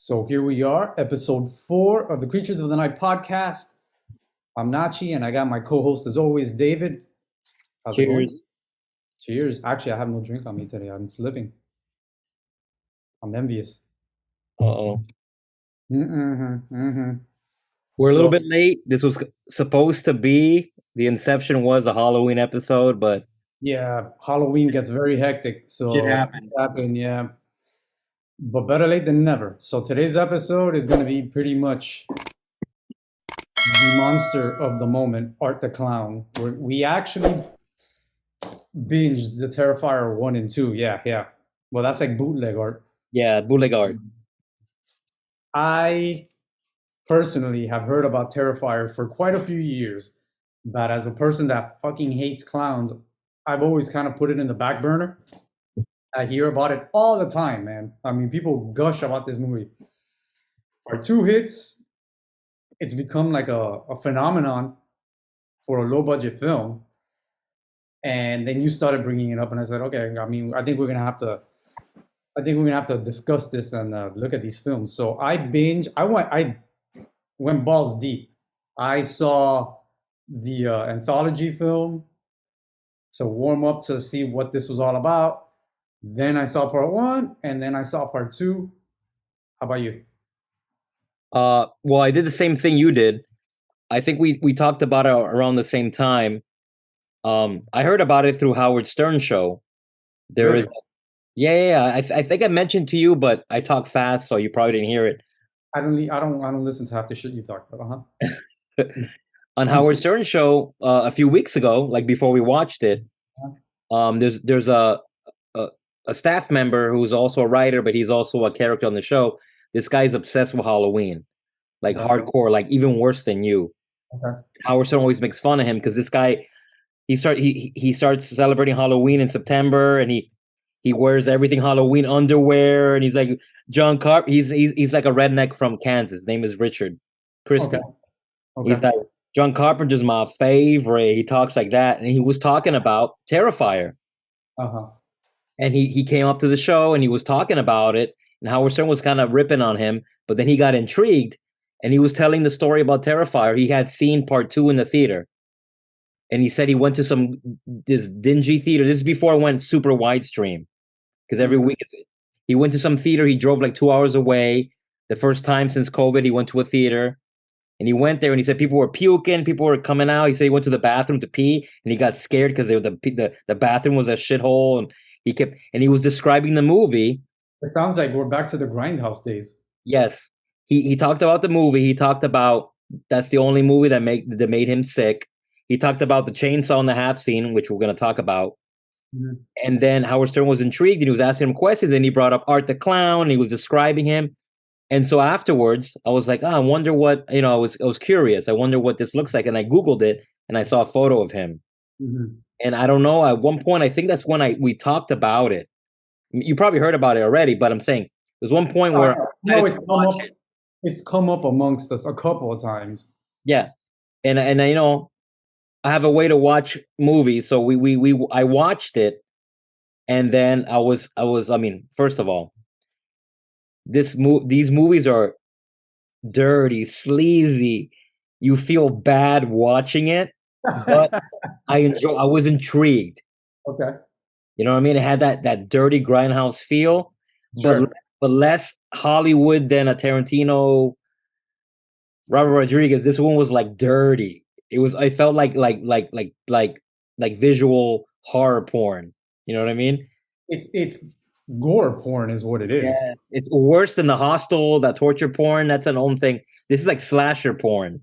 So here we are, episode 4 of the Creatures of the Night podcast. I'm Nachi, and I got my co-host as always, David. How's it going? Cheers. Cheers. Actually, I have no drink on me today. I'm slipping. I'm envious. Uh-oh. Mm-hmm. We're a little So bit late. This was supposed to be, the inception was a Halloween episode, but yeah, Halloween gets very hectic. shit So happened. things happen, yeah. But better late than never. So today's episode is going to be pretty much the monster of the moment, Art the Clown. We actually binged the Terrifier 1 and 2. Yeah. Well, that's like bootleg art. Yeah, Boulevard. I personally have heard about Terrifier for quite a few years, but as a person that fucking hates clowns, I've always kind of put it in the back burner. I hear about it all the time, man. I mean, people gush about this movie. Our two hits, it's become like a phenomenon for a low budget film. And then you started bringing it up, and I said, okay, I mean, I think we're gonna have to discuss this and look at these films. So I went balls deep. I saw the anthology film to warm up to see what this was all about. Then I saw part one, and then I saw part two. How about you? Well, I did the same thing you did. I think we talked about it around the same time. I heard about it through Howard Stern show. There Really? is, yeah. I think I mentioned to you, but I talk fast, so you probably didn't hear it. I don't listen to half the shit you talk about. On Howard Stern show a few weeks ago, like before we watched it, there's a a staff member who's also a writer, but he's also a character on the show. This guy's obsessed with Halloween, like Okay. hardcore, like even worse than you. Okay. Howard Stern always makes fun of him because this guy he starts celebrating Halloween in September, and he wears everything Halloween underwear, and he's like John Carp. He's like a redneck from Kansas. His name is Richard Okay. Christie. He's Okay. like John Carpenter's my favorite. He talks like that, and he was talking about Terrifier, Uh-huh. and he came up to the show and he was talking about it, and Howard Stern was kind of ripping on him, but then he got intrigued, and he was telling the story about Terrifier. He had seen part two in the theater, and he said he went to this dingy theater. This is before it went super widestream, because every Mhm. week he went to some theater. He drove like 2 hours away. The first time since COVID, he went to a theater. And he went there and he said people were puking, people were coming out. He said he went to the bathroom to pee and he got scared because the bathroom was a shithole. And he was describing the movie. It sounds like we're back to the Grindhouse days. Yes, he talked about the movie. He talked about that's the only movie that made him sick. He talked about the chainsaw in the half scene, which we're going to talk about. Mhm. And then Howard Stern was intrigued and he was asking him questions. And he brought up Art the Clown. And he was describing him. And so afterwards, I was like, I wonder what, I was curious. I wonder what this looks like. And I Googled it and I saw a photo of him. Mhm. And I don't know, at one point, I think that's when we talked about it. You probably heard about it already, but I'm saying there's one point where I No, decided to watch it. it's come up amongst us a couple of times. Yeah. And I have a way to watch movies. So I watched it. And then I mean, first of all, these movies are dirty, sleazy. You feel bad watching it, but I was intrigued. Okay. You know what I mean? It had that dirty grindhouse feel, but Sure. but less Hollywood than a Tarantino, Robert Rodriguez. This one was like dirty. I felt like visual horror porn. You know what I mean? It's gore porn is what it is. Yes. It's worse than the hostel, that torture porn. That's an own thing. This is like slasher porn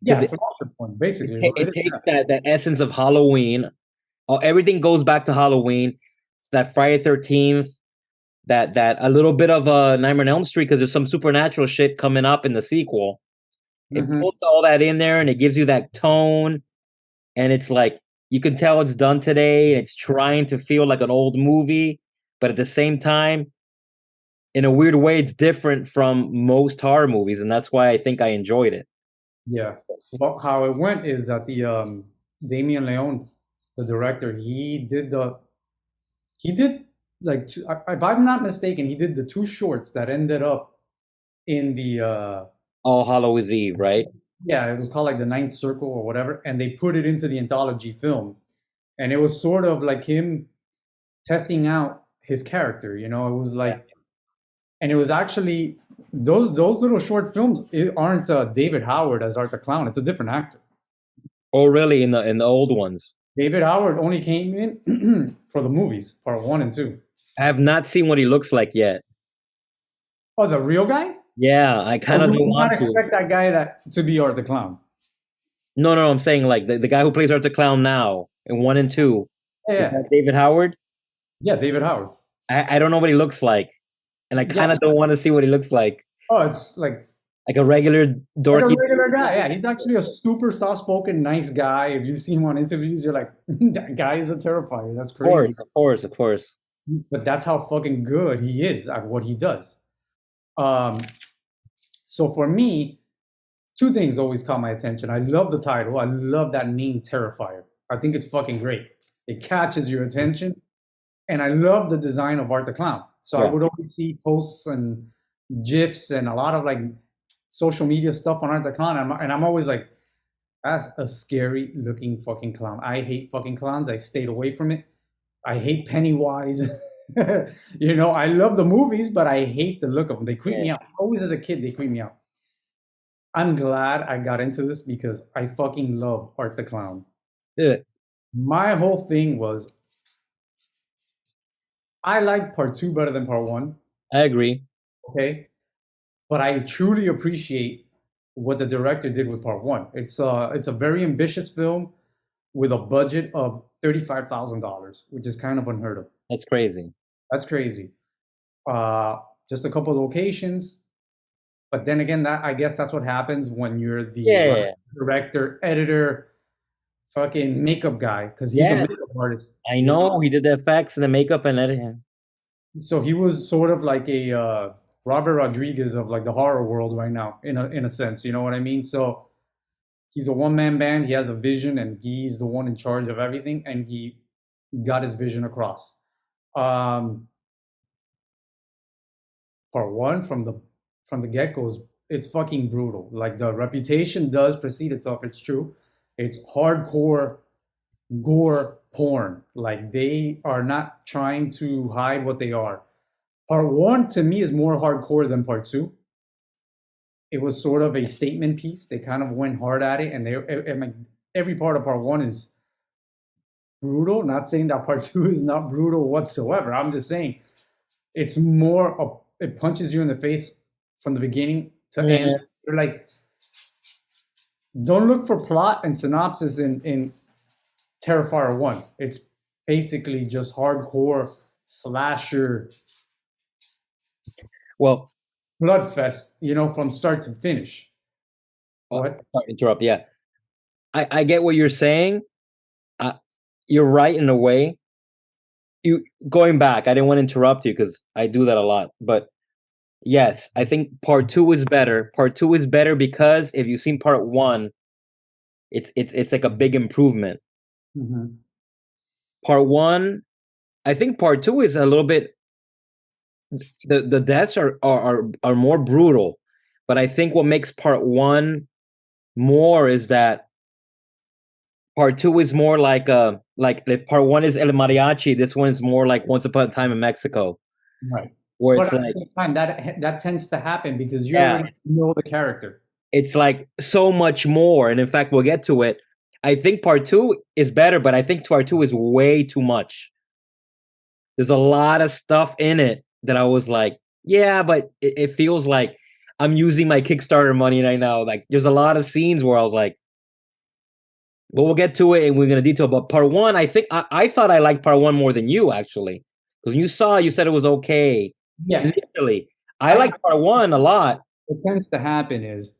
Yeah, because slasher porn basically is what it it is. takes that essence of Halloween. Everything goes back to Halloween. It's that Friday 13th, that a little bit of a Nightmare on Elm Street because there's some supernatural shit coming up in the sequel. It Mhm. puts all that in there and it gives you that tone, and it's like you can tell it's done today and it's trying to feel like an old movie, but at the same time, in a weird way, it's different from most horror movies, and that's why I think I enjoyed it. Yeah. Well, how it went is that the Damien Leone, the director, he did like if I'm not mistaken, he did the two shorts that ended up in the All Hallows Eve, right? yeah, it was called like the Ninth Circle or whatever, and they put it into the anthology film, and it was sort of like him testing out his character. You know, it was like, and it was actually those little short films aren't David Howard as Art the Clown. It's a different actor. Oh, really? In the old ones, David Howard only came in for the movies, part one and two. I have not seen what he looks like yet. Oh, the real guy? Yeah, I Oh, kind of you don't would not want to. expect that guy that to be Art the Clown. No, no, I'm saying like the guy who plays Art the Clown now in one and two. Yeah, Is yeah, that David Howard? yeah, David Howard. I don't know what he looks like, and I Yeah. kind of don't want to see what he looks Oh, it's like a regular like a dorky. regular guy. Yeah, he's actually a super soft-spoken, nice guy. If you see him on interviews, you're like, that guy is a terrifier. That's Of crazy. course, of course, of course. But that's how fucking good he is at what he does. Um, so for me, two things always caught my attention. I love the title. I love that name, Terrifier. I think it's fucking great. It catches your attention, and I love the design of Art the Clown. So I Yeah, would always see posts and gifs and a lot of like social media stuff on Art the Clown, and I'm always like, that's a scary looking fucking clown. I hate fucking clowns. I stayed away from it. I hate Pennywise. You know, I love the movies, but I hate the look of them. They creep yeah, me out. Always as a kid, they creep me out. I'm glad I got into this because I fucking love Art the Clown. yeah. My whole thing was I liked part two better than part one. I agree. Okay. But I truly appreciate what the director did with part one. It's a very ambitious film with a budget of $35,000, which is kind of unheard of. That's crazy. That's crazy. Uh, just a couple of locations, but then again, that I guess that's what happens when you're the writer, Yeah, director, editor, fucking makeup guy, because he's a yes, makeup artist. I You know, know he did the effects and the makeup and everything. so he was sort of like a Robert Rodriguez of like the horror world right now, in a sense. You know what I mean? So he's a one man band. He has a vision, and he's the one in charge of everything, and he got his vision across. Um, part one from the get go is it's fucking brutal. Like the reputation does precede itself. It's true. It's hardcore gore porn. Like they are not trying to hide what they are. Part one to me is more hardcore than part two. It was sort of a statement piece. They kind of went hard at it, and every part of part one is brutal. Not saying that part two is not brutal whatsoever. I'm just saying it's more it punches you in the face from the beginning to end. Yeah. You're like, don't look for plot and synopsis in Terrifier 1. It's basically just hardcore slasher Well, bloodfest, you know, from start to finish. What? sorry to interrupt. Yeah, I get what you're saying. Uh, you're right in a way. You going back, I didn't want to interrupt you because I do that a lot. But yes, I think part two is better. Part two is better because if you've seen part one, it's like a big improvement. Mhm. Part one, I think part two is a little bit the deaths are more brutal. But I think what makes part one more is that part two is more like if part one is El Mariachi, this one is more like Once Upon a Time in Mexico, Right. where But it's at the like, same time, that tends to happen because you yeah, already know the character. it's like so much more. And in fact, we'll get to it. I think part two is better, but I think part two is way too much. There's a lot of stuff in it that I was like, yeah, but it feels like I'm using my Kickstarter money right now. Like, there's a lot of scenes where I was like, but we'll get to it and we're gonna detail. But part one, I think I thought I liked part one more than you actually, because you saw, you said it was okay Yeah. initially. I I liked part one a lot. What tends to happen is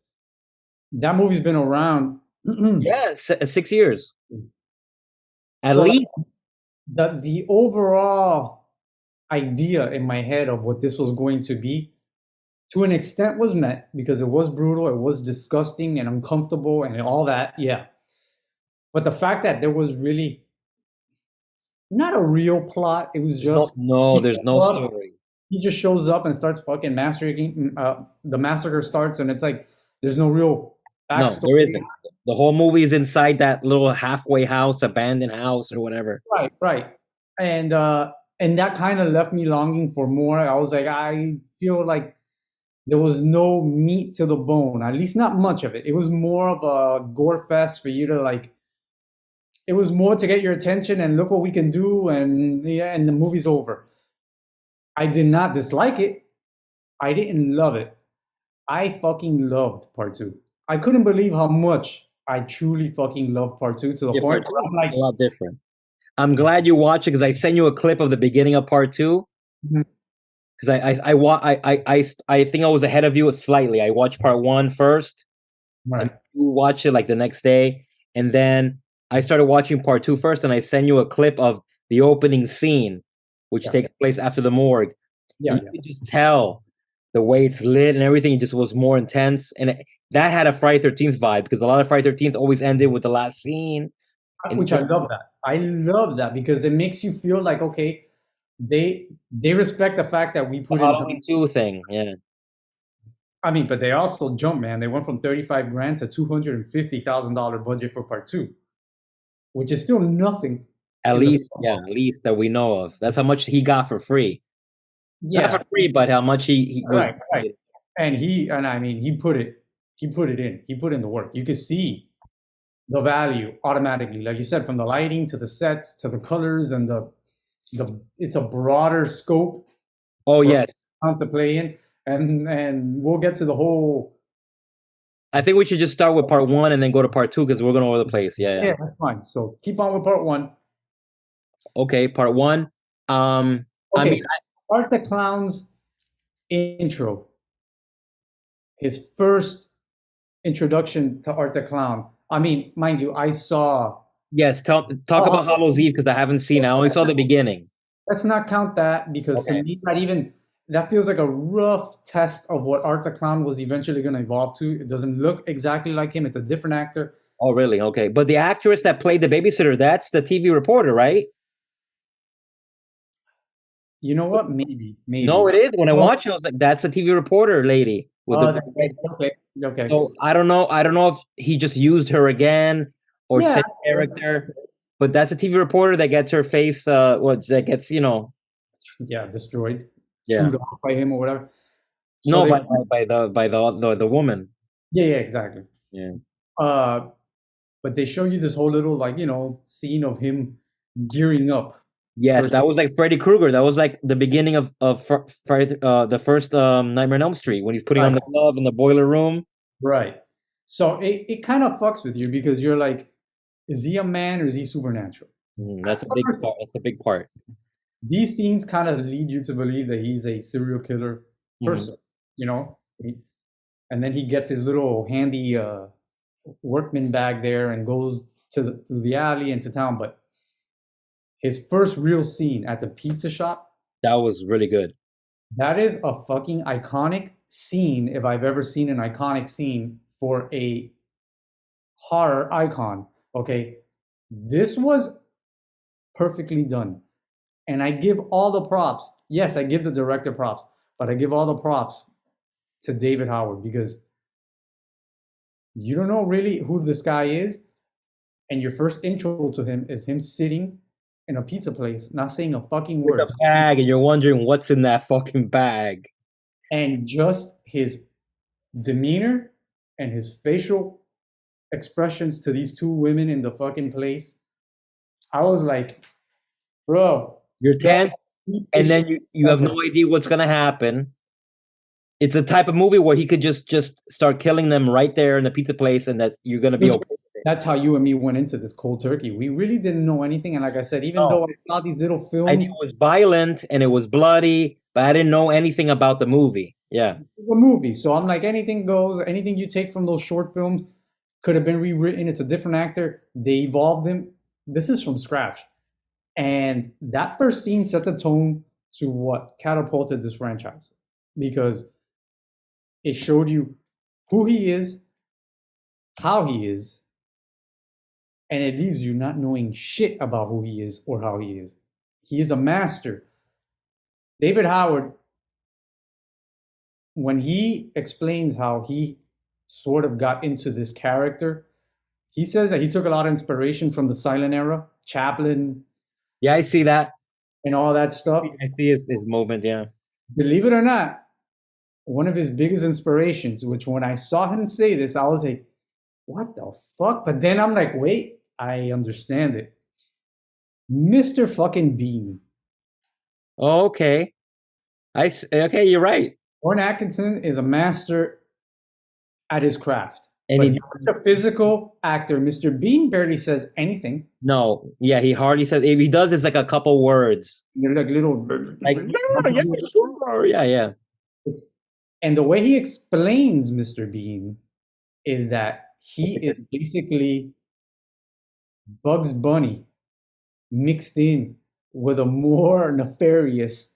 that movie's been around. Yeah, 6 years at So like, least. the overall idea in my head of what this was going to be to an extent was met because it was brutal, it was disgusting and uncomfortable and all that, yeah. But the fact that there was really not a real plot, it was No, just no, there's no people up story. he just shows up and starts fucking massacring. The massacre starts, and it's like there's no real No, backstory. there isn't. The whole movie is inside that little halfway house, abandoned house, or whatever. Right, right. And that kind of left me longing for more. I was like, I feel like there was no meat to the bone, at least not much of it. It was more of a gore fest for you to like. It was more to get your attention and look what we can do, and yeah, and the movie's over. I did not dislike it. I didn't love it. I fucking loved part two. I couldn't believe how much I truly fucking loved part two to the Yeah, point part two where is I'm a like, lot different. I'm glad you watched it because I sent you a clip of the beginning of part two. "Mhm, Because I think I was ahead of you slightly. I watched part one first, and right, you watch it like the next day, and then I started watching part two first, and I sent you a clip of the opening scene, which yeah, takes place after the morgue, and yeah, you yeah. could just tell the way it's lit and everything. It just was more intense, and that had a Friday 13th vibe because a lot of Friday 13th always ended with the last scene, and Which I love that. I love that because it makes you feel like okay, they respect the fact that we the put in time. Halloween 2 thing, yeah. I mean, but they also jumped, man. They went from 35 grand to $250,000 budget for part two, which is still nothing At in the least, film yeah, world. at least that we know of. That's how much he got for free. Not for Yeah, free, but how much he was right, right. paid. And I mean, he put in the work. You could see the value automatically, like you said, from the lighting to the sets to the colors and the. It's a broader scope Oh for yes, time to play in, and we'll get to the whole. I think we should just start with part one and then go to part two because we're going all over the place. Yeah, yeah. Yeah, that's fine. So keep on with part one. Okay, part one. I mean, Okay, Art the Clown's intro, his first introduction to Art the Clown. I mean, mind you, I saw. yes. Talk Oh, about Hallows Eve because I haven't seen. It. I only saw the beginning. let's not count that because to Okay. me, that feels like a rough test of what Art the Clown was eventually going to evolve to. It doesn't look exactly like him. It's a different actor. Oh, really? Okay. But the actress that played the babysitter, that's the TV reporter, right? You know what? Maybe, No, maybe. it is. When I Oh, watched it, I was like, that's a TV reporter lady with the red. okay, okay. So I don't know. I don't know if he just used her again or Yeah, same that's fair. character. But that's a TV reporter that gets her face. What that gets Yeah, destroyed, Yeah. chewed off by him or whatever. So No, they, by the woman. yeah, yeah, exactly. Yeah. Uh, but they show you this whole little like scene of him gearing up for. Yes, that was like Freddy Krueger. That was like the beginning of Friday, the first Nightmare on Elm Street when he's putting on Right, the glove in the boiler room. right. So it kind of fucks with you because you're like, is he a man or is he supernatural? That's At a big part. first, That's a big part. these scenes kind of lead you to believe that he's a serial killer Mhm. person, you know? And then he gets his little handy workman bag there and goes to the alley and to town. But his first real scene at the pizza shop, That was really good. that is a fucking iconic scene if I've ever seen an iconic scene for a horror icon. Okay. This was perfectly done. And I give all the props. Yes, I give the director props, but I give all the props to David Howard because you don't know really who this guy is. And your first intro to him is him sitting in a pizza place, not saying a fucking With a word. bag, and you're wondering what's in that fucking bag. And just his demeanor and his facial expressions to these two women in the fucking place, I was like, bro, You're that tense, is the and shit then you have no ever. idea what's gonna happen. It's a type of movie where he could just start killing them right there in the pizza place, and that you're gonna be Which okay with it. that's how you and me went into this cold turkey. We really didn't know anything. And like I said, even though No, I saw these little I knew films, it was violent and it was bloody, but I didn't know anything about the movie. Yeah. a movie. So I'm like, anything goes. Anything you take from those short films could have been rewritten. It's a different actor. They evolved him. This is from scratch. And that first scene set the tone to what catapulted this franchise because it showed you who he is, how he is, and it leaves you not knowing shit about who he is or how he is. He is a master. David Howard when he explains how he sort of got into this character, he says that he took a lot of inspiration from the silent era, Chaplin, Yeah, I see that. and all that stuff. I see his movement. Yeah. Believe it or not, one of his biggest inspirations, which when I saw him say this, I was like, what the fuck? But then I'm like, wait, I understand it. Mr. fucking Bean. Oh, okay. Okay, you're right. Warren Atkinson is a master at his craft, And but he he's such a physical actor. Mr. Bean barely says anything. no, yeah, he hardly says. If he does, it's like a couple words, They're like little. like yeah, sure, yeah, yeah, It's, and the way he explains Mr. Bean is that he is basically Bugs Bunny mixed in with a more nefarious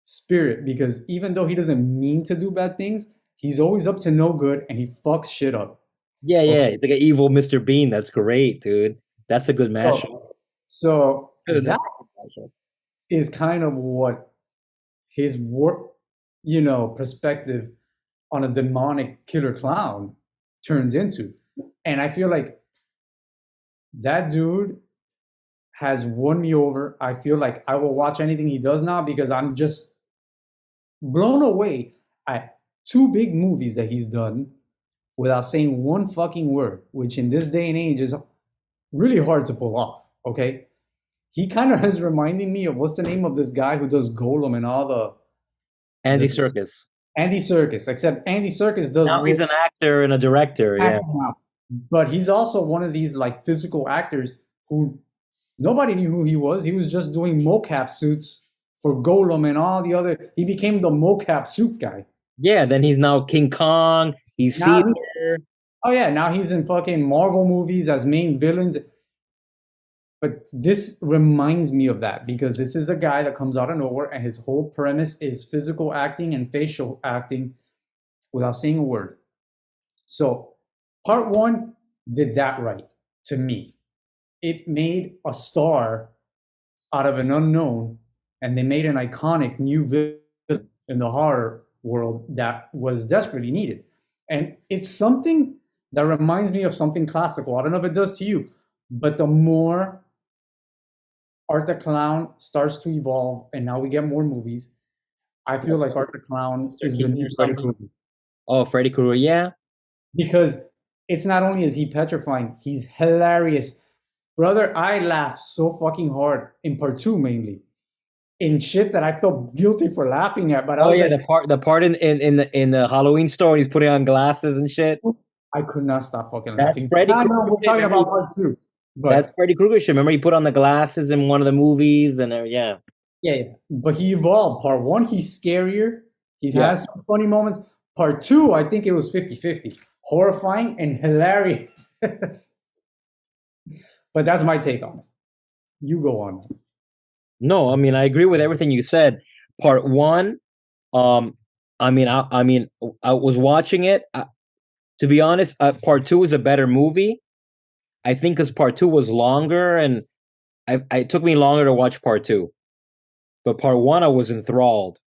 spirit because even though he doesn't mean to do bad things, he's always up to no good and he fucks shit up. yeah, yeah. Okay. It's like an evil Mr. Bean. That's great, dude. That's a good mashup. So Dude, that that's a good mashup. is kind of what his perspective on a demonic killer clown turns into. And I feel like that dude has won me over. I feel like I will watch anything he does now because I'm just blown away at two big movies that he's done without saying one fucking word, which in this day and age is really hard to pull off. Okay. He kind of is reminding me of what's the name of this guy who does Golem and all Andy this Serkis. Andy Serkis, except Andy Serkis does Now he's an actor and a director. Yeah, acting now. But he's also one of these like physical actors who nobody knew who he was. He was just doing mocap suits for Golem and all the other. He became the mocap suit guy. yeah. Then he's now King Kong. He's Now, Caesar. oh yeah, now he's in fucking Marvel movies as main villains. But this reminds me of that because this is a guy that comes out of nowhere and his whole premise is physical acting and facial acting without saying a word. So, part one did that right to me. It made a star out of an unknown, and they made an iconic new villain in the horror world that was desperately needed. And it's something that reminds me of something classical. I don't know if it does to you, but the more Art the Clown starts to evolve, and now we get more movies, I feel like Art the Clown Mr. is the Keaton new or Freddy something. Krueger. Oh, Freddy Krueger. Yeah, Because it's not only is he petrifying, he's hilarious. Brother, I laughed so fucking hard in part two mainly. In shit that I felt guilty for laughing at, but I oh was yeah, like, the part in the Halloween store, he's putting on glasses and shit. I could not stop fucking That's laughing. Freddy I know Krueger we're shit. talking Remember, about part two, that's but Freddy Krueger shit. Remember, he put on the glasses in one of the movies, and yeah, yeah, but he evolved. Part one, he's scarier. He yeah. has some funny moments. Part two, I think it was 50-50. Horrifying and hilarious. But that's my take on it. You go on. No, I mean I agree with everything you said. Part one, um, I was watching it. To be honest, part two is a better movie. I think because part two was longer, and it took me longer to watch part two. But part one, I was enthralled.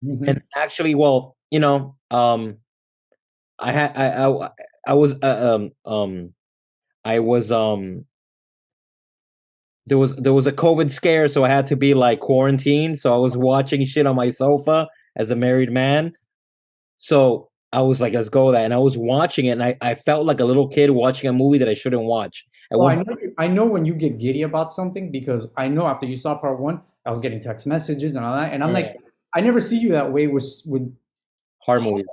And Mhm. actually, well, I had I was I was there was a COVID scare, so I had to be like quarantined. So I was watching shit on my sofa as a married man. So I was like, let's go with that. And I was watching it, and I felt like a little kid watching a movie that I shouldn't watch. At Oh, one, I know when you get giddy about something because I know after you saw part one, I was getting text messages and all that, and I'm yeah, like, I never see you that way with horror movies.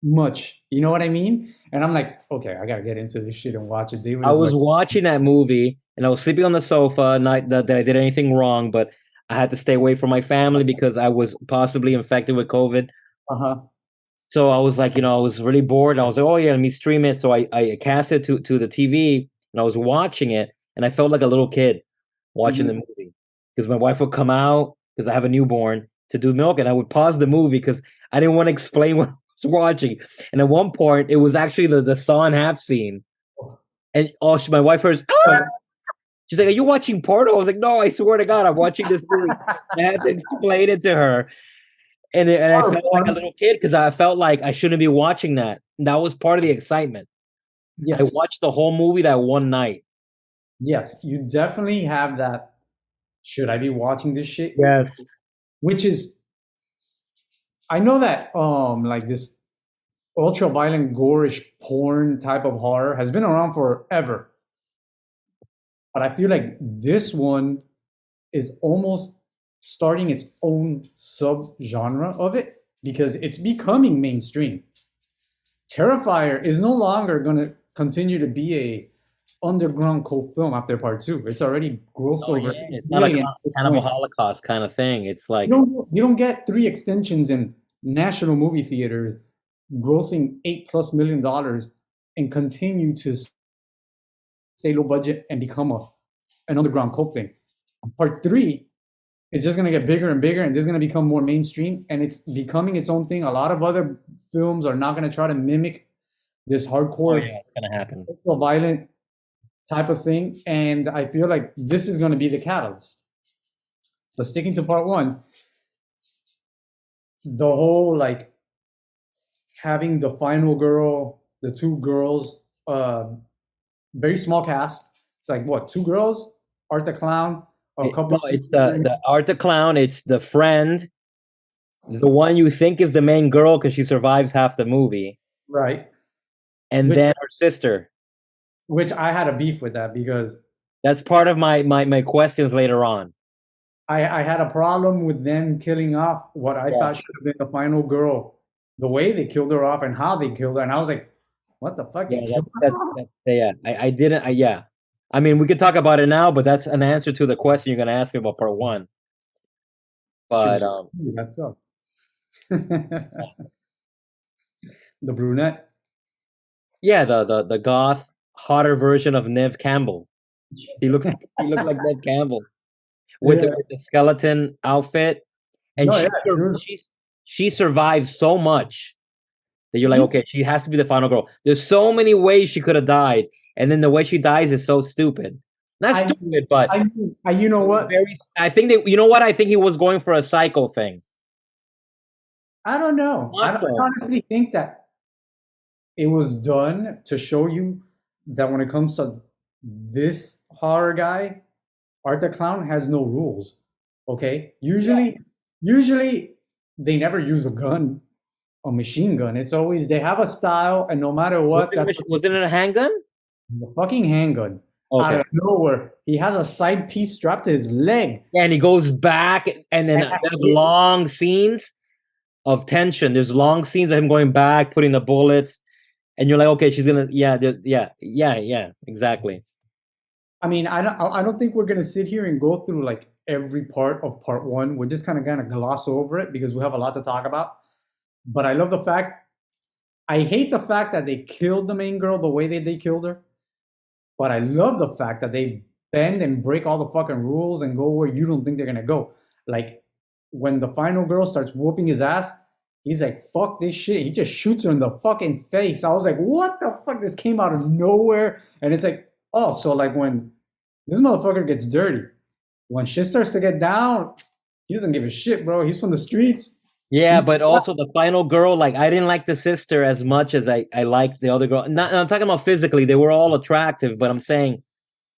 much. You know what I mean? And I'm like, okay, I gotta get into this shit and watch it. David I is was like, watching that movie, and I was sleeping on the sofa, not that I did anything wrong, but I had to stay away from my family because I was possibly infected with COVID. uh-huh. So I was like, I was really bored. I was like, oh yeah, let me stream it. So I cast it to the TV, and I was watching it, and I felt like a little kid watching the Mhm. movie because my wife would come out because I have a newborn to do milk, and I would pause the movie because I didn't want to explain what I was watching. And at one point, it was actually the saw in half scene, and my wife heard, "Ah!" But She's like, "Are you watching porno?" I was like, "No, I swear to God, I'm watching this movie." I had to explain it to her. and I Part felt like a one, little kid because I felt like I shouldn't be watching that. And that was part of the excitement. I yes, watched the whole movie that one night. yes, you definitely have that. Should I be watching this shit? Yes. Which is, I know that like this ultra violent, gorish porn type of horror has been around forever, but I feel like this one is almost starting its own sub genre of it because it's becoming mainstream. Terrifier is no longer going to continue to be a underground cult film after part two. It's already grossed Oh over yeah. It's not like 8 million at this Cannibal point. Holocaust kind of thing. It's like You don't get three extensions in national movie theaters grossing $8+ million and continue to stay low budget and become an underground cult thing. Part three is just going to get bigger and bigger, and this is going to become more mainstream, and it's becoming its own thing. A lot of other films are not going to try to mimic this oh hardcore yeah, it's gonna happen. violent type of thing, and I feel like this is going to be the catalyst. So sticking to part one, the whole like having the final girl, the two girls, very small cast. It's like what, two girls, Art the Clown, a couple No, of it's the Art the Clown, it's the friend, the one you think is the main girl because she survives half the movie, right, and which then her sister. which I had a beef with that because That's part of my questions later on. I had a problem with them killing off what I Yeah. thought should have been the final girl, the way they killed her off and how they killed her, and I was like, what the fuck, they Yeah, killed her off? that's yeah. I didn't. Yeah. I mean, we could talk about it now, but that's an answer to the question you're gonna ask me about part one. She But was that sucked. The brunette. yeah, the goth hotter version of Nev Campbell. He looked like Nev Campbell Yeah. with the skeleton outfit, and No, yeah. She was, she survived so much that you're like, you, okay, she has to be the final girl. There's so many ways she could have died, and then the way she dies is so stupid. Not I, stupid, but you know it was what? very. I think that you know what I think he was going for a psycho thing. I don't know. I Must have. honestly think that it was done to show you that when it comes to this horror guy, Art the Clown has no rules. Okay? Usually they never use a gun, a machine gun. It's always they have a style, and no matter what, that's what Wasn't it a handgun? the fucking handgun. Out Okay. of nowhere, he has a side piece strapped to his leg. Yeah, and he goes back, and then And there's long scenes of tension. There's long scenes of him going back, putting the bullets, and you're like, okay, she's gonna, yeah, yeah, exactly. I mean, I don't think we're gonna sit here and go through like every part of part one. We're just kind of gloss over it because we have a lot to talk about. But I love the fact. I hate the fact that they killed the main girl the way they killed her. But I love the fact that they bend and break all the fucking rules and go where you don't think they're gonna go. Like when the final girl starts whooping his ass, he's like, fuck this shit. He just shoots her in the fucking face. I was like, what the fuck? This came out of nowhere. And it's like, oh, so like when this motherfucker gets dirty, when shit starts to get down, he doesn't give a shit, bro. He's from the streets. Yeah, He's but also the final girl, like I didn't like the sister as much as I liked the other girl. Not, I'm talking about physically; they were all attractive, but I'm saying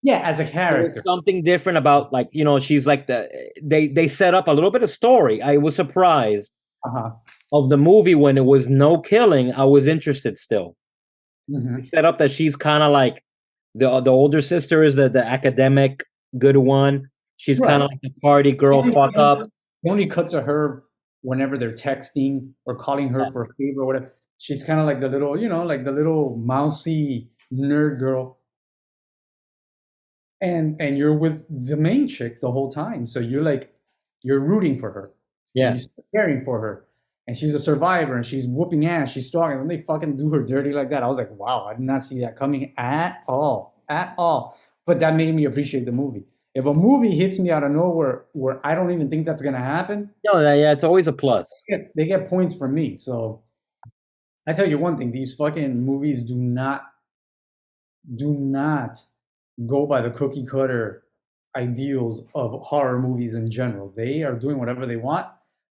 yeah, as a there was character. something different about, like, she's like they set up a little bit of story. I was surprised Uh-huh. of the movie when it was no killing. I was interested still. They Hmm. set up that she's kind of like the older sister is the academic good one. She's kind Right. of like the party girl, fuck up. They only cut to her whenever they're texting or calling her Yeah, for a favor or whatever. She's kind of like the little, like the little mousy nerd girl. And you're with the main chick the whole time. So you're rooting for her and yeah. you're caring for her. And she's a survivor and she's whooping ass, she's strong. And when they fucking do her dirty like that, I was like, wow, I did not see that coming at all. At all. But that made me appreciate the movie. If a movie hits me out of nowhere where I don't even think that's gonna happen, No, yeah, it's always a plus. they get points from me. So I tell you one thing: these fucking movies do not go by the cookie cutter ideals of horror movies in general. They are doing whatever they want,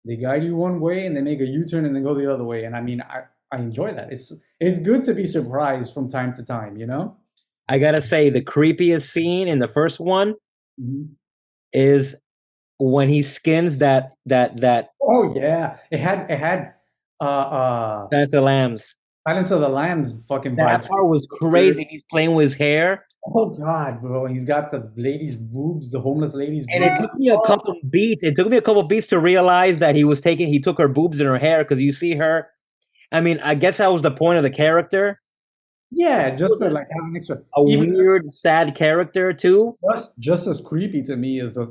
They guide you one way and they make a U-turn and then go the other way. And I mean, I enjoy that. It's good to be surprised from time to time, you know? I gotta say, the creepiest scene in the first one Mhm. is when he skins that Oh yeah, it had uh Silence of the Lambs. Silence of the Lambs fucking That vibes. part was crazy. He's playing with his hair, Oh God, bro, he's got the lady's boobs, the homeless lady's and it boobs. took me a Oh, couple beats. It took me a couple beats to realize that he took her boobs in her hair because you see her. I mean, I guess that was the point of the character. yeah, It just was to like have an extra, a even weird, sad character too. just as creepy to me as a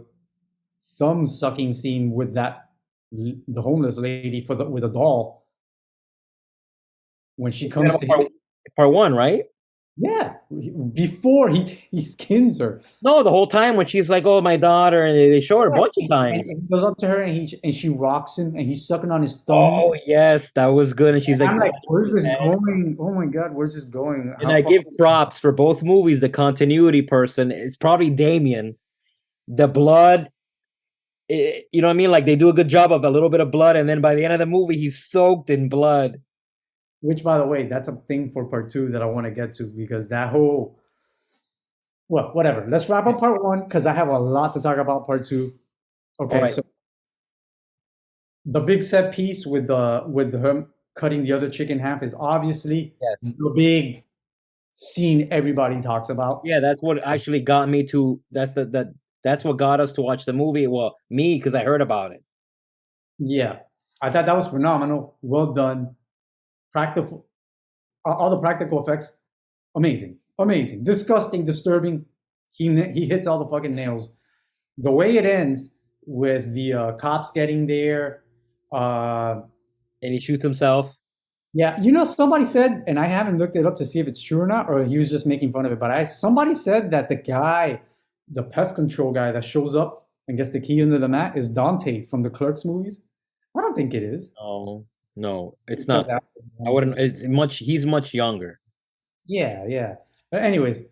thumb sucking scene with the homeless lady for the with a doll when she You forgot comes about to him. part one, right? Yeah, before he skins her. No, the whole time when she's like, "Oh, my daughter," and they show her a Yeah, bunch of and times. he goes up to her and she rocks him and he's sucking on his thumb. Oh yes, that was good. And she's And like, I'm like, where's this "Man." going? Oh my God, where's this going? And How I far? give props for both movies. The continuity person is probably Damien. The blood, you know what I mean? Like they do a good job of a little bit of blood, and then by the end of the movie, he's soaked in blood. Which, by the way, that's a thing for part two that I want to get to because that whole, well, whatever. Let's wrap up part one because I have a lot to talk about part two. All Okay, right. so the big set piece with him cutting the other chick in half is obviously Yes. the big scene everybody talks about. Yeah, that's what actually got me to. That's what got us to watch the movie. Well, me because I heard about it. Yeah, I thought that was phenomenal. Well done. Practical, all the practical effects, amazing, amazing, disgusting, disturbing. He hits all the fucking nails. The way it ends with the cops getting there. Uh, And he shoots himself. yeah, somebody said, and I haven't looked it up to see if it's true or not, or he was just making fun of it. But somebody said that the guy, the pest control guy that shows up and gets the key under the mat, is Dante from the Clerks movies. I don't think it is. No, no, He it's said not. that. I wouldn't. It's much. He's much younger. Yeah, yeah. But anyways,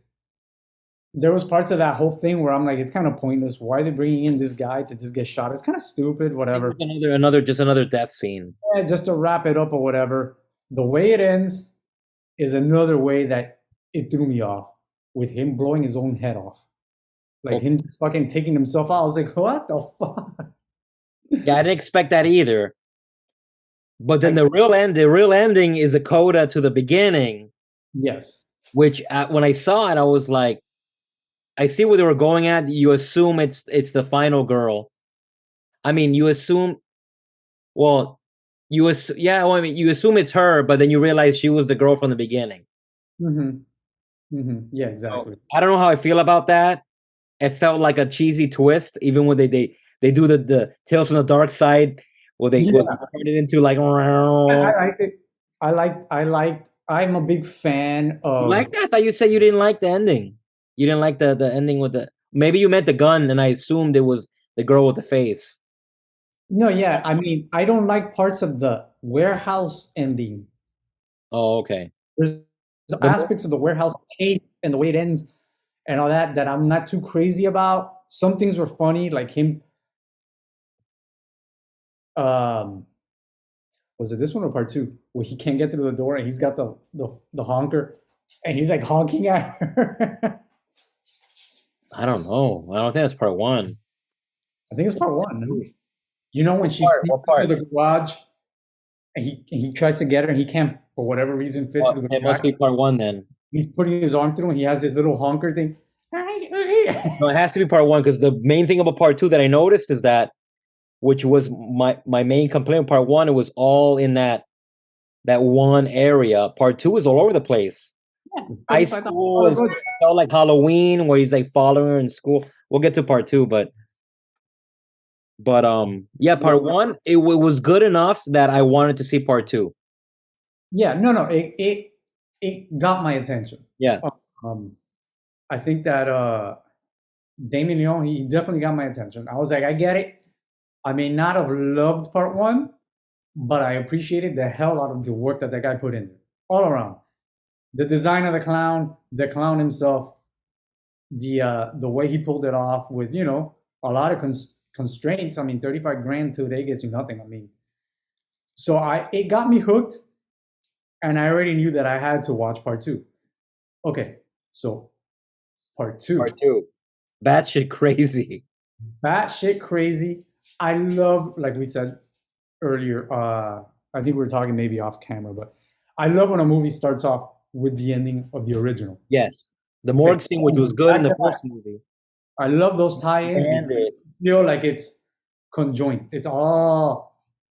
there was parts of that whole thing where I'm like, it's kind of pointless. Why are they bringing in this guy to just get shot? It's kind of stupid. Seems Whatever. like another death scene. Yeah, just to wrap it up or whatever. The way it ends is another way that it threw me off with him blowing his own head off. Like Okay. him just fucking taking himself out. I was like, what the fuck? Yeah, I didn't expect that either. But I then guess, the real ending is a coda to the beginning, yes. which when I saw it, I was like, I see where they were going at. You assume it's the final girl. I mean, you assume. Well, yeah. Well, I mean, you assume it's her, but then you realize she was the girl from the beginning. Hmm. Yeah, So exactly. I don't know how I feel about that. It felt like a cheesy twist, even when they do the Tales from the Dark Side, where they Yeah, turn it into like. I liked it. I'm a big fan You of, like that? I thought you said you didn't like the ending. You didn't like the ending with the. Maybe you meant the gun, and I assumed it was the girl with the face. no, yeah. I mean, I don't like parts of the warehouse ending. Oh, okay. There's The mo- aspects of the warehouse case and the way it ends and all that that I'm not too crazy about. Some things were funny, like him. Um, was it this one or part two where he can't get through the door and he's got the honker and he's like honking at her? I don't know. I don't think that's part one. I think it's part one. No? You know when What she part? sneaks What into part? the garage and he tries to get her and he can't for whatever reason fit through the It crack. must be part one then. He's putting his arm through and he has this little honker thing. No, it has to be part one because the main thing about part two that I noticed is that, which was my main complaint with part one, it was all in that one area. Part two is all over the place. Yes, High $35,000 school is budget. it felt like Halloween where he's like following her in school. We'll get to part two, but yeah, part one was good enough that I wanted to see part two. Yeah, no, it got my attention. Yeah, Um, I think that Damien Leone, he definitely got my attention. I was like, I get it. I may not have loved part one, but I appreciated the hell out of the work that guy put in there, all around. The design of the clown himself, the way he pulled it off with a lot of constraints, I mean, 35 grand today gets you nothing. I mean, so it got me hooked, and I already knew that I had to watch part two. Okay, so part two, Part two. Batshit crazy. batshit crazy. I love, like we said earlier, I think we were talking maybe off camera, but I love when a movie starts off with the ending of the original. Yes. The It's like, morgue scene, which was good in back the to back. first movie. I love those tie-ins And because it. you feel like it's conjoined. It's all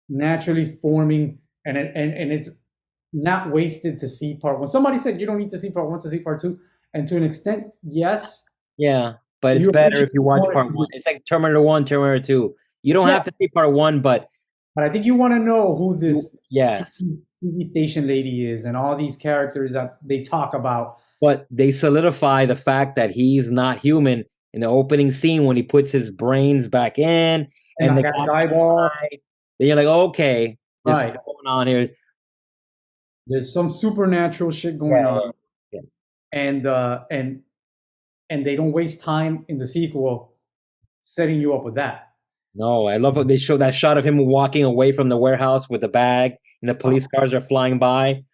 naturally forming, and it's not wasted to see part one. Somebody said you don't need to see part one to see part two, and to an extent, yes, Yeah. But it's you better appreciate if you watch more. part one. It's like Terminator 1, Terminator 2. You don't Yeah, have to see part one, but but I think you want to know who you, this yes. TV station lady is, and all these characters that they talk about. But they solidify the fact that he's not human in the opening scene when he puts his brains back in And and that the guy's guy eyeball, died. Then you're like, okay, there's right? something going on here. There's some supernatural shit going Yeah, on, yeah, yeah. and they don't waste time in the sequel setting you up with that. No, I love how they show that shot of him walking away from the warehouse with the bag and the police cars are flying by.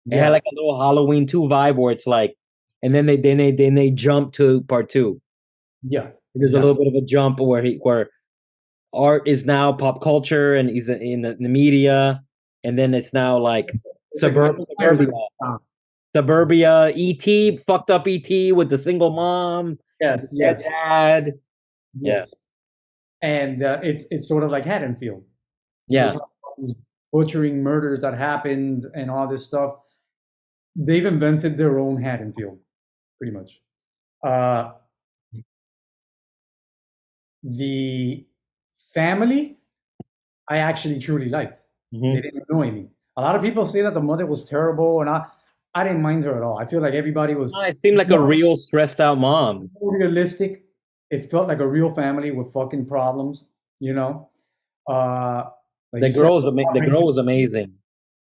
It had Yeah, like a little Halloween 2 vibe where it's like, and then they jump to part two. yeah, There's a little exactly. bit of a jump where art is now pop culture and he's in the media, and then it's now like It's like Michael Myers suburbia, in town. suburbia, ET, fucked up ET with the single mom, the Yes, dead yes, dad. Yeah, yes. And it's sort of like Haddonfield. People yeah. talk about these butchering murders that happened and all this stuff. They've invented their own Haddonfield, pretty much. Uh, the family, I actually truly liked. They Hmm. didn't annoy me. A lot of people say that the mother was terrible, and I didn't mind her at all. I feel like everybody was It seemed like a more real stressed out mom. realistic. It felt like a real family with fucking problems, you know. Uh, like you said, The girl was amazing.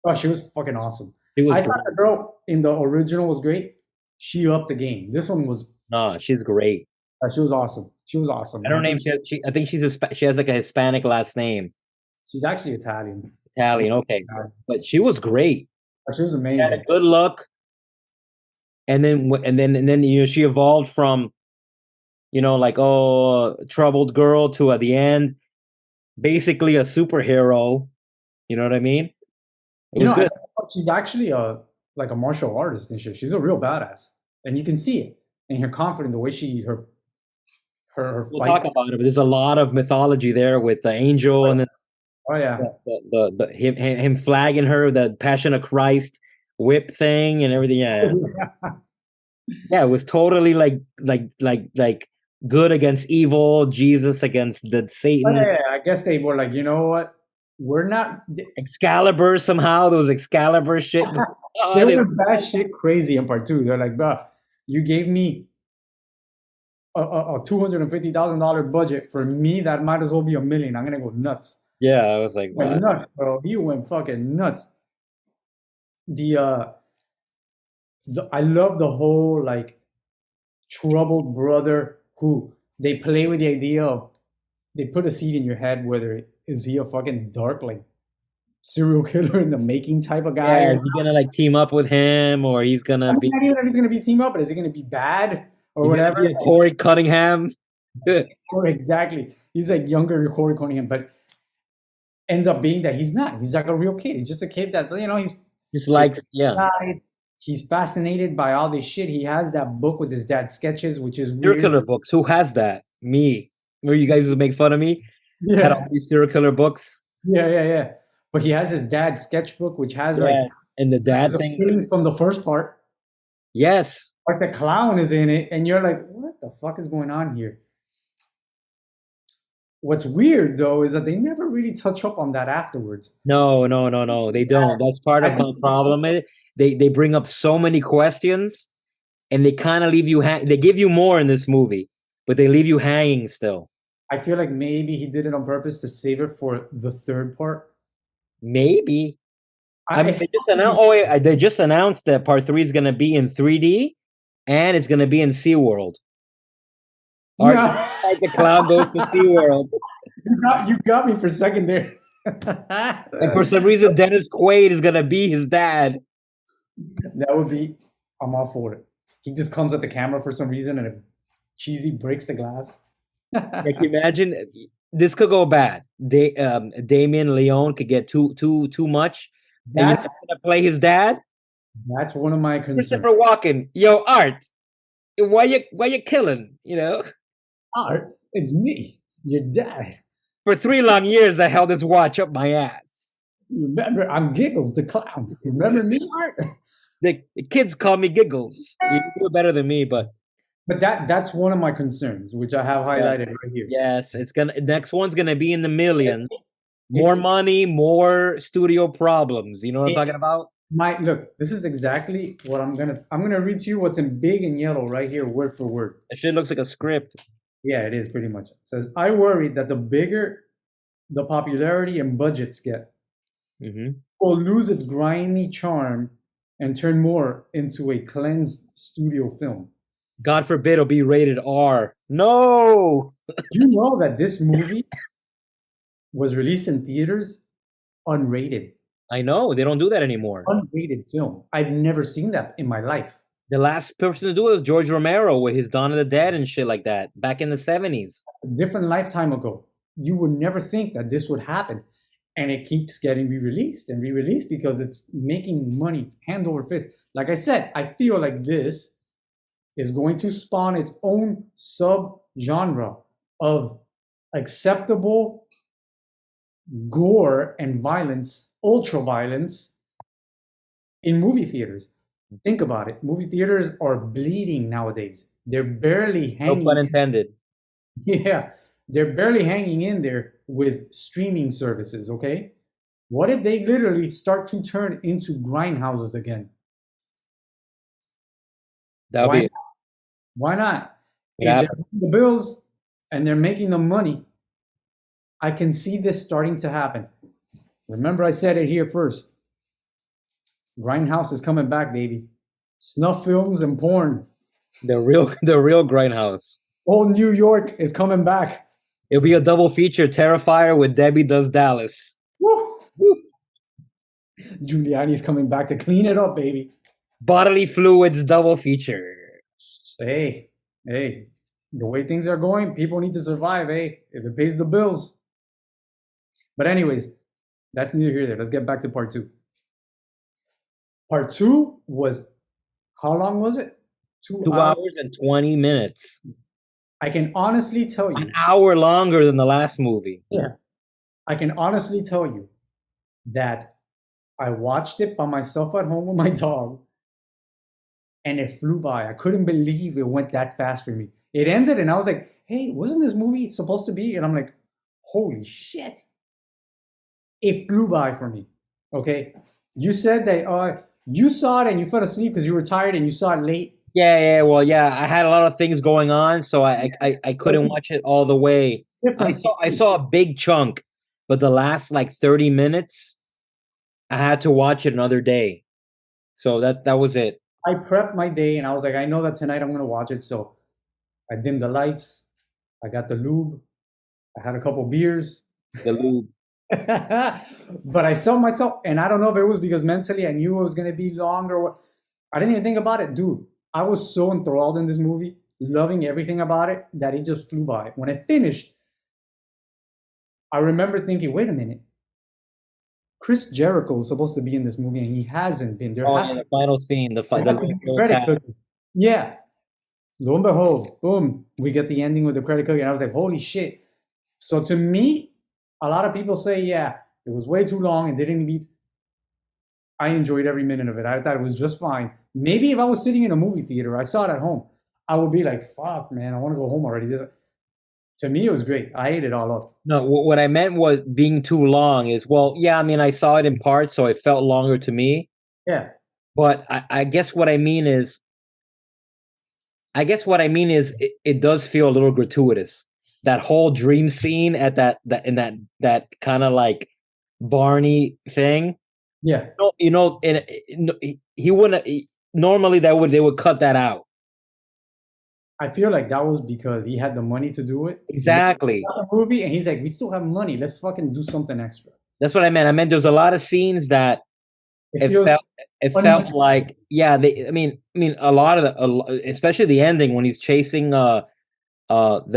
oh, she was fucking awesome. She was I thought great. the girl in the original was great. She upped the game. This one was, No, she's great. she was awesome. She was awesome. I don't I know if think I think she has like a Hispanic last name, she's actually Italian. Italian. Okay, but she was great. She was She had a amazing. good look, and then she evolved from like troubled girl to at the end basically a superhero. You know what I mean? It You was know, good. she's actually a like a martial artist and shit. She's a real badass, and you can see it in her confidence, the way her We'll talk fights. about it, but there's a lot of mythology there with the angel and then Oh yeah, him flagging her, the Passion of Christ whip thing and everything. Yeah, yeah, it was totally like good against evil, Jesus against the oh, yeah, Satan. yeah. I guess they were like, you know what? We're not. Excalibur somehow, those Excalibur shit. They Oh, they, were batshit crazy in part two. They're like, bro, you gave me a $250,000 budget for me. That might as well be a million. I'm gonna go nuts. yeah, I was like, Went what? nuts, bro. He went fucking nuts. The I love the whole like troubled brother who they play with the idea of they put a seed in your head whether is he a fucking dark like serial killer in the making type of guy Yeah, or is he gonna like team up with him, or he's gonna not. be Not even if he's gonna be team up, but is he gonna be bad or he's gonna whatever? be a Corey Cunningham? Or exactly, he's like younger Corey Cunningham, but ends up being that he's not. He's like a real kid. He's just a kid that Just his likes, yeah. died. He's fascinated by all this shit. He has that book with his dad's sketches, which is Serial weird. killer books. Who has that? Me. Where you guys used to make fun of me? Had all Yeah, these serial killer books. yeah, yeah, yeah. But he has his dad's sketchbook, which has like Yes. And the sketches dad of thing. killings from the first part. Yes. Like the clown is in it, and you're like, what the fuck is going on here? What's weird though is that they never really touch up on that afterwards. No, no, no, no. They don't. That's part I of think my problem. They bring up so many questions and they kind of leave you they give you more in this movie, but they leave you hanging still. I feel like maybe he did it on purpose to save it for the third part. Maybe. I I mean, it they just has to announced. be, Oh, wait, they just announced that part three is going to be in 3D, and it's going to be in SeaWorld. Art No, like the clown goes to SeaWorld. you got me for a second there. And for some reason, Dennis Quaid is gonna be his dad. That would be, I'm all for it. He just comes at the camera for some reason and it cheesy breaks the glass. Like, imagine this could go bad. Damien Leone could get too much, and you know That's who's gonna play his dad? that's one of my concerns. Christopher Walken. Yo, Art, why you killing? You know, Art, it's me, your dad. for 3 long years I held this watch up my ass. Remember, I'm Giggles the clown. Remember me, Art? The kids call me Giggles. You do it better than me, but But that's one of my concerns, which I have yeah, highlighted right here. yes, it's gonna next one's gonna be in the millions. More It, money, more studio problems. You know what I'm it, talking about? my look, this is exactly what I'm gonna read to you what's in big and yellow right here, word for word. That shit looks like a script. Yeah, it is pretty much. It says, I worry that the bigger the popularity and budgets get, Hmm. will lose its grimy charm and turn more into a cleansed studio film. God forbid it'll be rated R. No, You know that this movie was released in theaters unrated. I know they don't do that anymore. Unrated film. I've never seen that in my life. The last person to do it was George Romero with his Dawn of the Dead and shit like that back in the 70s. A different lifetime ago. You would never think that this would happen. And it keeps getting re-released and re-released because it's making money hand over fist. Like I said, I feel like this is going to spawn its own sub-genre of acceptable gore and violence, ultra violence in movie theaters. Think about it. Movie theaters are bleeding nowadays. They're barely No hanging. pun intended. Yeah, they're barely hanging in there with streaming services, okay? What if they literally start to turn into grindhouses again? That'll Why be not? Why not? it. If they're Happened. paying the bills and they're making the money, I can see this starting to happen. Remember, I said it here first. Grindhouse is coming back, baby. Snuff films and porn. The real grindhouse. Old New York is coming back. It'll be a double feature: Terrifier with Debbie Does Dallas. Woo! Woo. Giuliani's coming back to clean it up, baby. Bodily fluids double feature. Hey, hey, the way things are going, people need to survive, hey, if it pays the bills. But anyways, that's neither here nor there. Let's get back to part two. Part two was, how long was it? 2 hours and 20 minutes. I can honestly tell you, An hour longer than the last movie. yeah, I can honestly tell you that I watched it by myself at home with my dog and it flew by. I couldn't believe it went that fast for me. It ended and I was like, hey, wasn't this movie supposed to be? And I'm like, holy shit. It flew by for me. Okay. You said that you saw it and you fell asleep because you were tired and you saw it late. Yeah. Well, yeah. I had a lot of things going on, so I couldn't watch it all the way. I saw a big chunk, but the last like 30 minutes, I had to watch it another day. So that was it. I prepped my day and I was like, I know that tonight I'm going to watch it. So I dimmed the lights. I got the lube. I had a couple beers. The lube. But I saw myself, and I don't know if it was because mentally I knew it was going to be long or what. I didn't even think about it. Dude, I was so enthralled in this movie, loving everything about it, that it just flew by. When it finished, I remember thinking, wait a minute. Chris Jericho is supposed to be in this movie, and he hasn't been. There has Yeah, to the final scene, the there has to be a credit cookie. Yeah. Lo and behold, boom, we get the ending with the credit cookie. And I was like, holy shit. So to me, a lot of people say, yeah, it was way too long and didn't beat. I enjoyed every minute of it. I thought it was just fine. Maybe if I was sitting in a movie theater, I saw it at home, I would be like, fuck, man, I want to go home already. To me, it was great. I ate it all up. No, what I meant was being too long is, well, yeah, I mean, I saw it in parts, so it felt longer to me. Yeah. But I guess what I mean is, it does feel a little gratuitous. That whole dream scene at that kind of like Barney thing. Yeah. And he wouldn't normally they would cut that out. I feel like that was because he had the money to do it. He Exactly. got the movie, and he's like, we still have money. Let's fucking do something extra. That's what I meant. I meant there's a lot of scenes that It it feels felt it felt unnecessary. like, yeah, I mean a lot of especially the ending when he's chasing the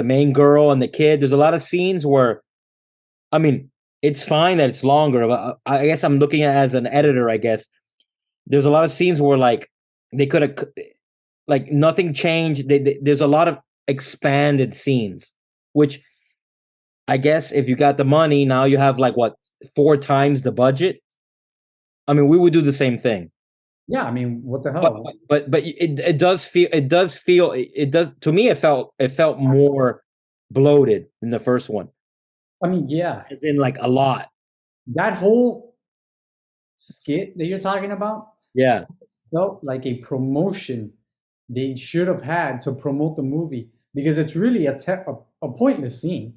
main girl and the kid. There's a lot of scenes where, I mean, it's fine that it's longer, but I guess I'm looking at it as an editor, I guess. There's a lot of scenes where like they could have, like, nothing changed. There's a lot of expanded scenes, which I guess if you got the money, now you have like what, 4 times the budget. I mean, we would do the same thing. Yeah, I mean, what the But hell? it does to me, it felt more bloated than the first one, I mean, yeah, as in like a lot. that whole skit that you're talking about Yeah. felt like a promotion they should have had to promote the movie because it's really a pointless scene.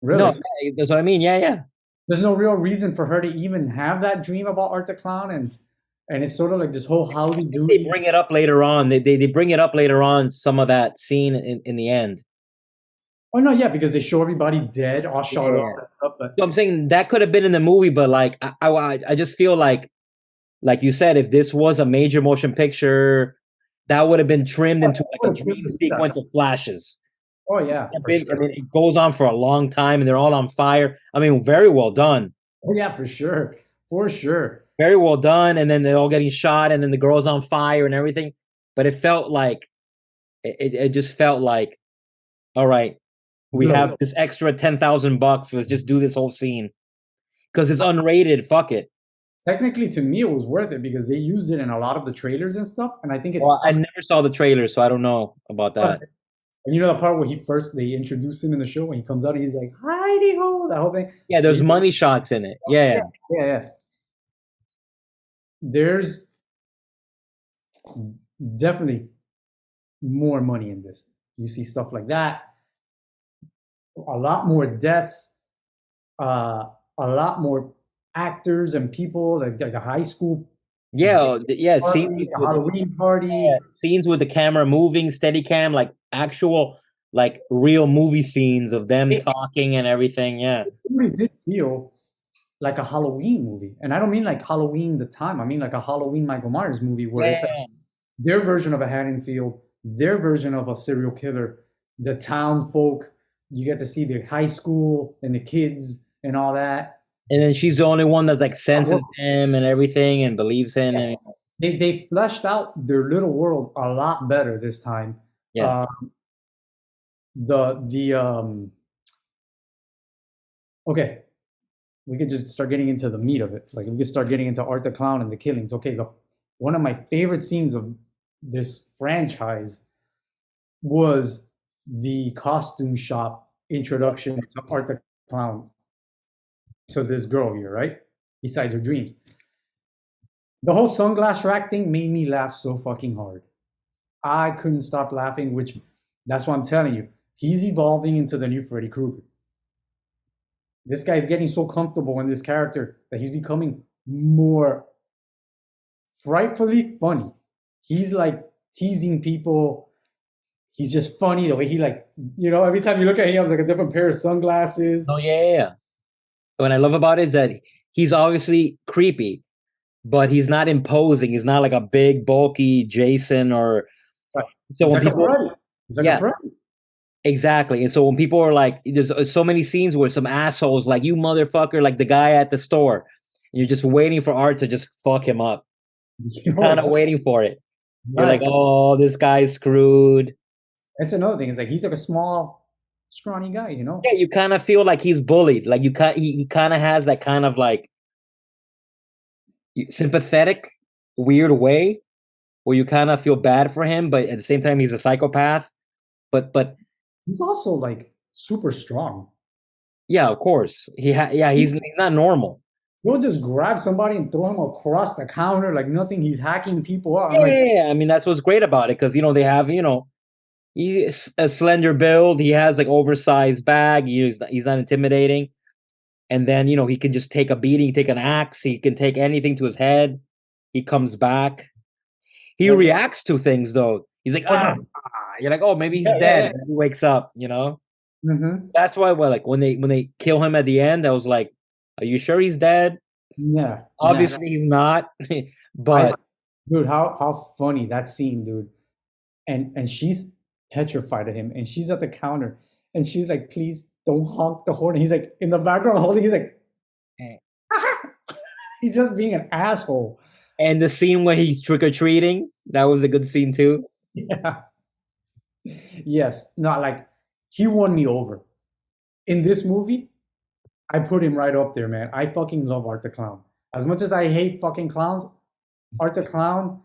No, Really, yeah, that's what I mean. Yeah, yeah. there's no real reason for her to even have that dream about Art the Clown, and it's sort of like this whole howdy They doody. bring it up later on. They bring it up later on. Some of that scene in the end. Oh no, yeah, because they show everybody dead, all shot up Yeah. and stuff. But So I'm saying that could have been in the movie, but like I just feel like you said, if this was a major motion picture, that would have been trimmed into like a what a treat dream to see that. sequence of flashes. Oh yeah, A for big, I sure. mean, it goes on for a long time, and they're all on fire. I mean, very well done, Oh yeah, for sure, for sure. very well done. And then they're all getting shot, and then the girl's on fire and everything. But it felt like it just felt like, all right, we have Blow. this extra $10,000. Let's just do this whole scene because it's unrated. Fuck it. Technically, to me, it was worth it because they used it in a lot of the trailers and stuff, and I think it's Well, I never saw the trailer, so I don't know about fun. that. And you know the part where they introduce him in the show when he comes out, he's like, "Heidi ho!" That whole thing. Yeah, there's money shots in it. Yeah, Yeah, yeah. yeah, yeah. There's definitely more money in this. You see stuff like that, a lot more deaths, a lot more actors and people, like the high school Yeah, dance yeah. party, the Halloween party. Scenes with the camera moving, steady cam, like actual, like real movie scenes of them It talking and everything. Yeah, really did feel like a Halloween movie. And I don't mean like Halloween the time. I mean like a Halloween Michael Myers movie where yeah, it's like their version of a Haddonfield, their version of a serial killer, the town folk. You get to see the high school and the kids and all that. and then she's the only one that's like senses him and everything and believes in him. They fleshed out their little world a lot better this time. Yeah, Uh, the okay, we could just start getting into the meat of it. Like we could start getting into Art the Clown and the killings. Okay, one of my favorite scenes of this franchise was the costume shop introduction to Art the Clown. So this girl here, right? Besides her dreams. The whole sunglass rack thing made me laugh so fucking hard. I couldn't stop laughing, which that's what I'm telling you. He's evolving into the new Freddy Krueger. This guy's getting so comfortable in this character that he's becoming more frightfully funny. He's like teasing people. He's just funny the way he like, every time you look at him, it's like a different pair of sunglasses. oh yeah, yeah, yeah. What I love about it is that he's obviously creepy, but he's not imposing. He's not like a big, bulky Jason or Right. so He's when like a people, Freddy. He's like a yeah, Freddy. exactly. And so when people are like, there's so many scenes where some assholes like, you motherfucker, like the guy at the store, and you're just waiting for Art to just fuck him up. Kind of waiting for it. You're like, Right. oh, this guy's screwed. That's another thing. It's like he's like a small, scrawny guy. Yeah, you kind of feel like he's bullied. Like he kind of has that kind of like sympathetic, weird way where you kind of feel bad for him, but at the same time he's a psychopath. But He's also like super strong. yeah, of course yeah, he's not normal. He'll just grab somebody and throw him across the counter like nothing. He's hacking people up. I'm Yeah, like, yeah, yeah. I mean that's what's great about it because they have he's a slender build. He has like oversized bag. He's not intimidating. And then he can just take a beating, take an axe. He can take anything to his head. He comes back. He like, reacts to things though. He's like, Oh ah, no. you're like, oh, maybe he's Yeah, yeah, dead. yeah. And then he wakes up, you know? Hmm. That's why, well, like when they kill him at the end, I was like, are you sure he's dead? Yeah, yeah. Obviously he's not. I, But dude, how funny that scene, dude. And she's petrified of him, and she's at the counter, and she's like, "Please don't honk the horn." And he's like in the background holding. He's like, he's just being an asshole. and the scene where he's trick-or-treating, that was a good scene too. Yeah. Yes. Not like he won me over in this movie. I put him right up there, man. I fucking love Art the Clown. As much as I hate fucking clowns, Art the Clown,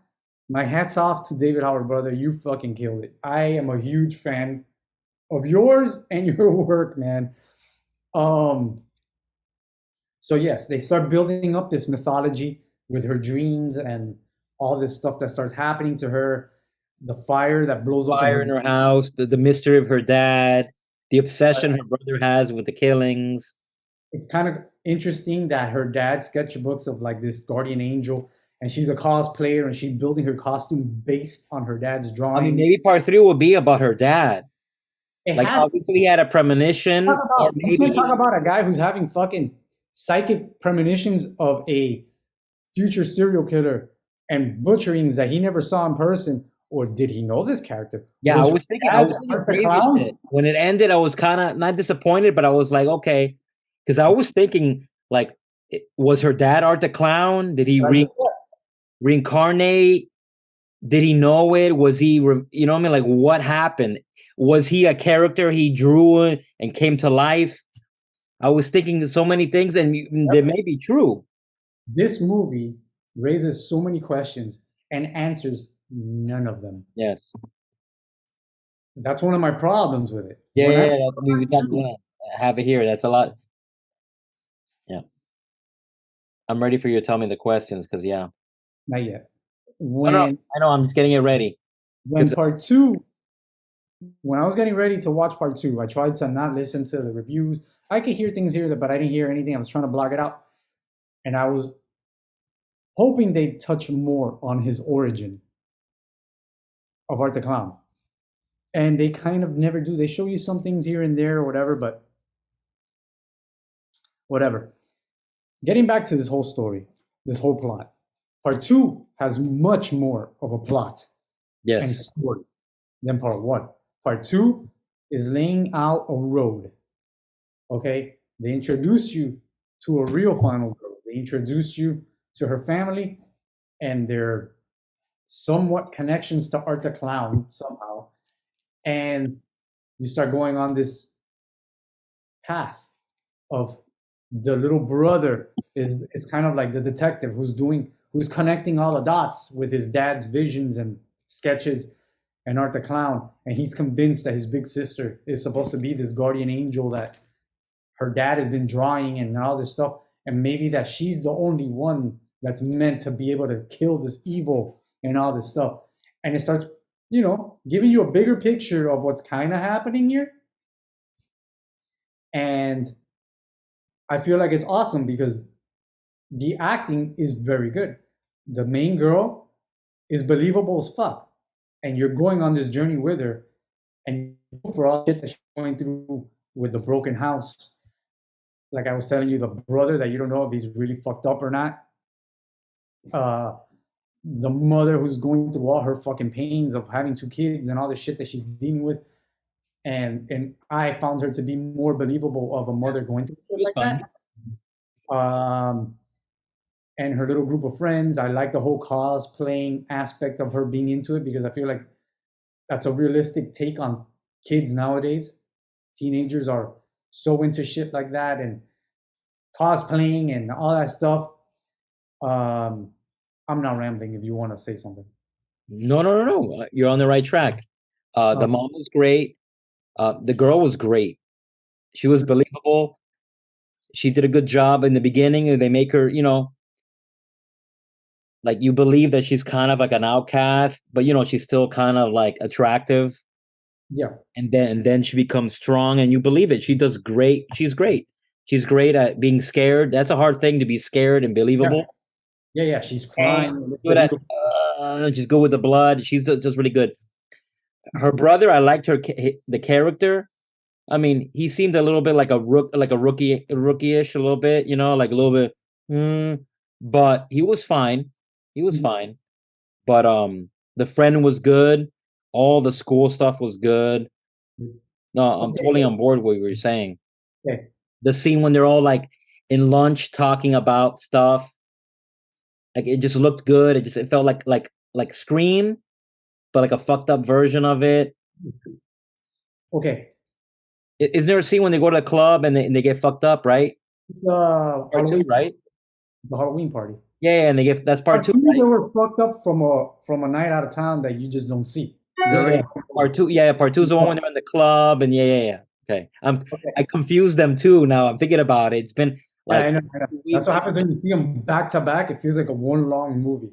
my hat's off to David Howard, brother. You fucking killed it. I am a huge fan of yours and your work, man. Um, so yes, they start building up this mythology with her dreams and all this stuff that starts happening to her, the fire that blows up in Fire her. in her house, the mystery of her dad, the obsession her brother has with the killings. It's kind of interesting that her dad sketchbooks of like this guardian angel, and she's a cosplayer and she's building her costume based on her dad's I mean, drawing. maybe part three will be about her dad. It Like has to obviously he had a premonition, talk or about, you can't talk maybe about a guy who's having fucking psychic premonitions of a future serial killer and butcherings that he never saw in person. Or did he know this character? yeah, Was her I dad was thinking Art the crazy shit. Clown? When it ended, I was kind of not disappointed, but I was like, okay, because I was thinking like, was her dad Art the Clown? Did he I just said, reincarnate? Did he know it? Was he, you know what I mean? Like, what happened? Was he a character he drew and came to life? I was thinking so many things, and they may be true. this movie raises so many questions and answers none of them. Yes. That's one of my problems with it. Yeah, When yeah, I yeah, we got two, have it here. That's a lot. Yeah. I'm ready for you to tell me the questions because, yeah. not yet. No, no, When I know. I'm just getting it ready. when Because part two, when I was getting ready to watch part two, I tried to not listen to the reviews. I could hear things here, but I didn't hear anything. I was trying to block it out, and I was hoping they'd touch more on his origin of Art the Clown. And they kind of never do. They show you some things here and there or whatever, but whatever. Getting back to this whole story, this whole plot, part two has much more of a plot and yes, story than part one. Part two is laying out a road. Okay? They introduce you to a real final girl. They introduce you to her family and their somewhat connections to Art the Clown somehow. And you start going on this path of the little brother is kind of like the detective who's connecting all the dots with his dad's visions and sketches and Art the Clown, and he's convinced that his big sister is supposed to be this guardian angel that her dad has been drawing and all this stuff, and maybe that she's the only one that's meant to be able to kill this evil and all this stuff. And it starts, giving you a bigger picture of what's kind of happening here. And I feel like it's awesome because the acting is very good. The main girl is believable as fuck. And you're going on this journey with her, and for all shit that she's going through with the broken house. Like I was telling you, the brother that you don't know if he's really fucked up or not. The mother who's going through all her fucking pains of having two kids and all the shit that she's dealing with. And I found her to be more believable of a mother going through shit like fun. that. And her little group of friends. I like the whole cosplaying aspect of her being into it because I feel like that's a realistic take on kids nowadays. Teenagers are so into shit like that and cosplaying and all that stuff. I'm not rambling if you want to say something. No, no, no, no. You're on the right track. The mom was great. The girl was great. She was believable. She did a good job in the beginning. They make her, like you believe that she's kind of like an outcast, but she's still kind of like attractive. Yeah. And then she becomes strong, and you believe it. She does great. She's great. She's great at being scared. That's a hard thing to be scared and believable. Yes. Yeah, yeah. She's And crying. good at just go with the blood. She's just really good. Her brother, I liked the character. I mean, he seemed a little bit like a rookie-ish, a little bit, like a little bit. But he was fine. He was fine. But the friend was good. All the school stuff was good. No, I'm Okay, totally on board with what you were saying. okay, The scene when they're all like in lunch talking about stuff, like it just looked good. It felt like Scream, but like a fucked up version of it. okay. Isn't there a scene when they go to the club and they get fucked up, right? It's a Part two, Halloween. right? It's a Halloween party. Yeah, and they get that's part Part two, two, they right? were fucked up from a night out of town that you just don't see. They're Yeah, already. part two. Yeah, part two is the one when they're in the club, and yeah. Okay, I Okay. confused them too. Now I'm thinking about it. It's been Yeah, like I know. I know. That's what 2 weeks. happens when you see them back to back. It feels like a one long movie.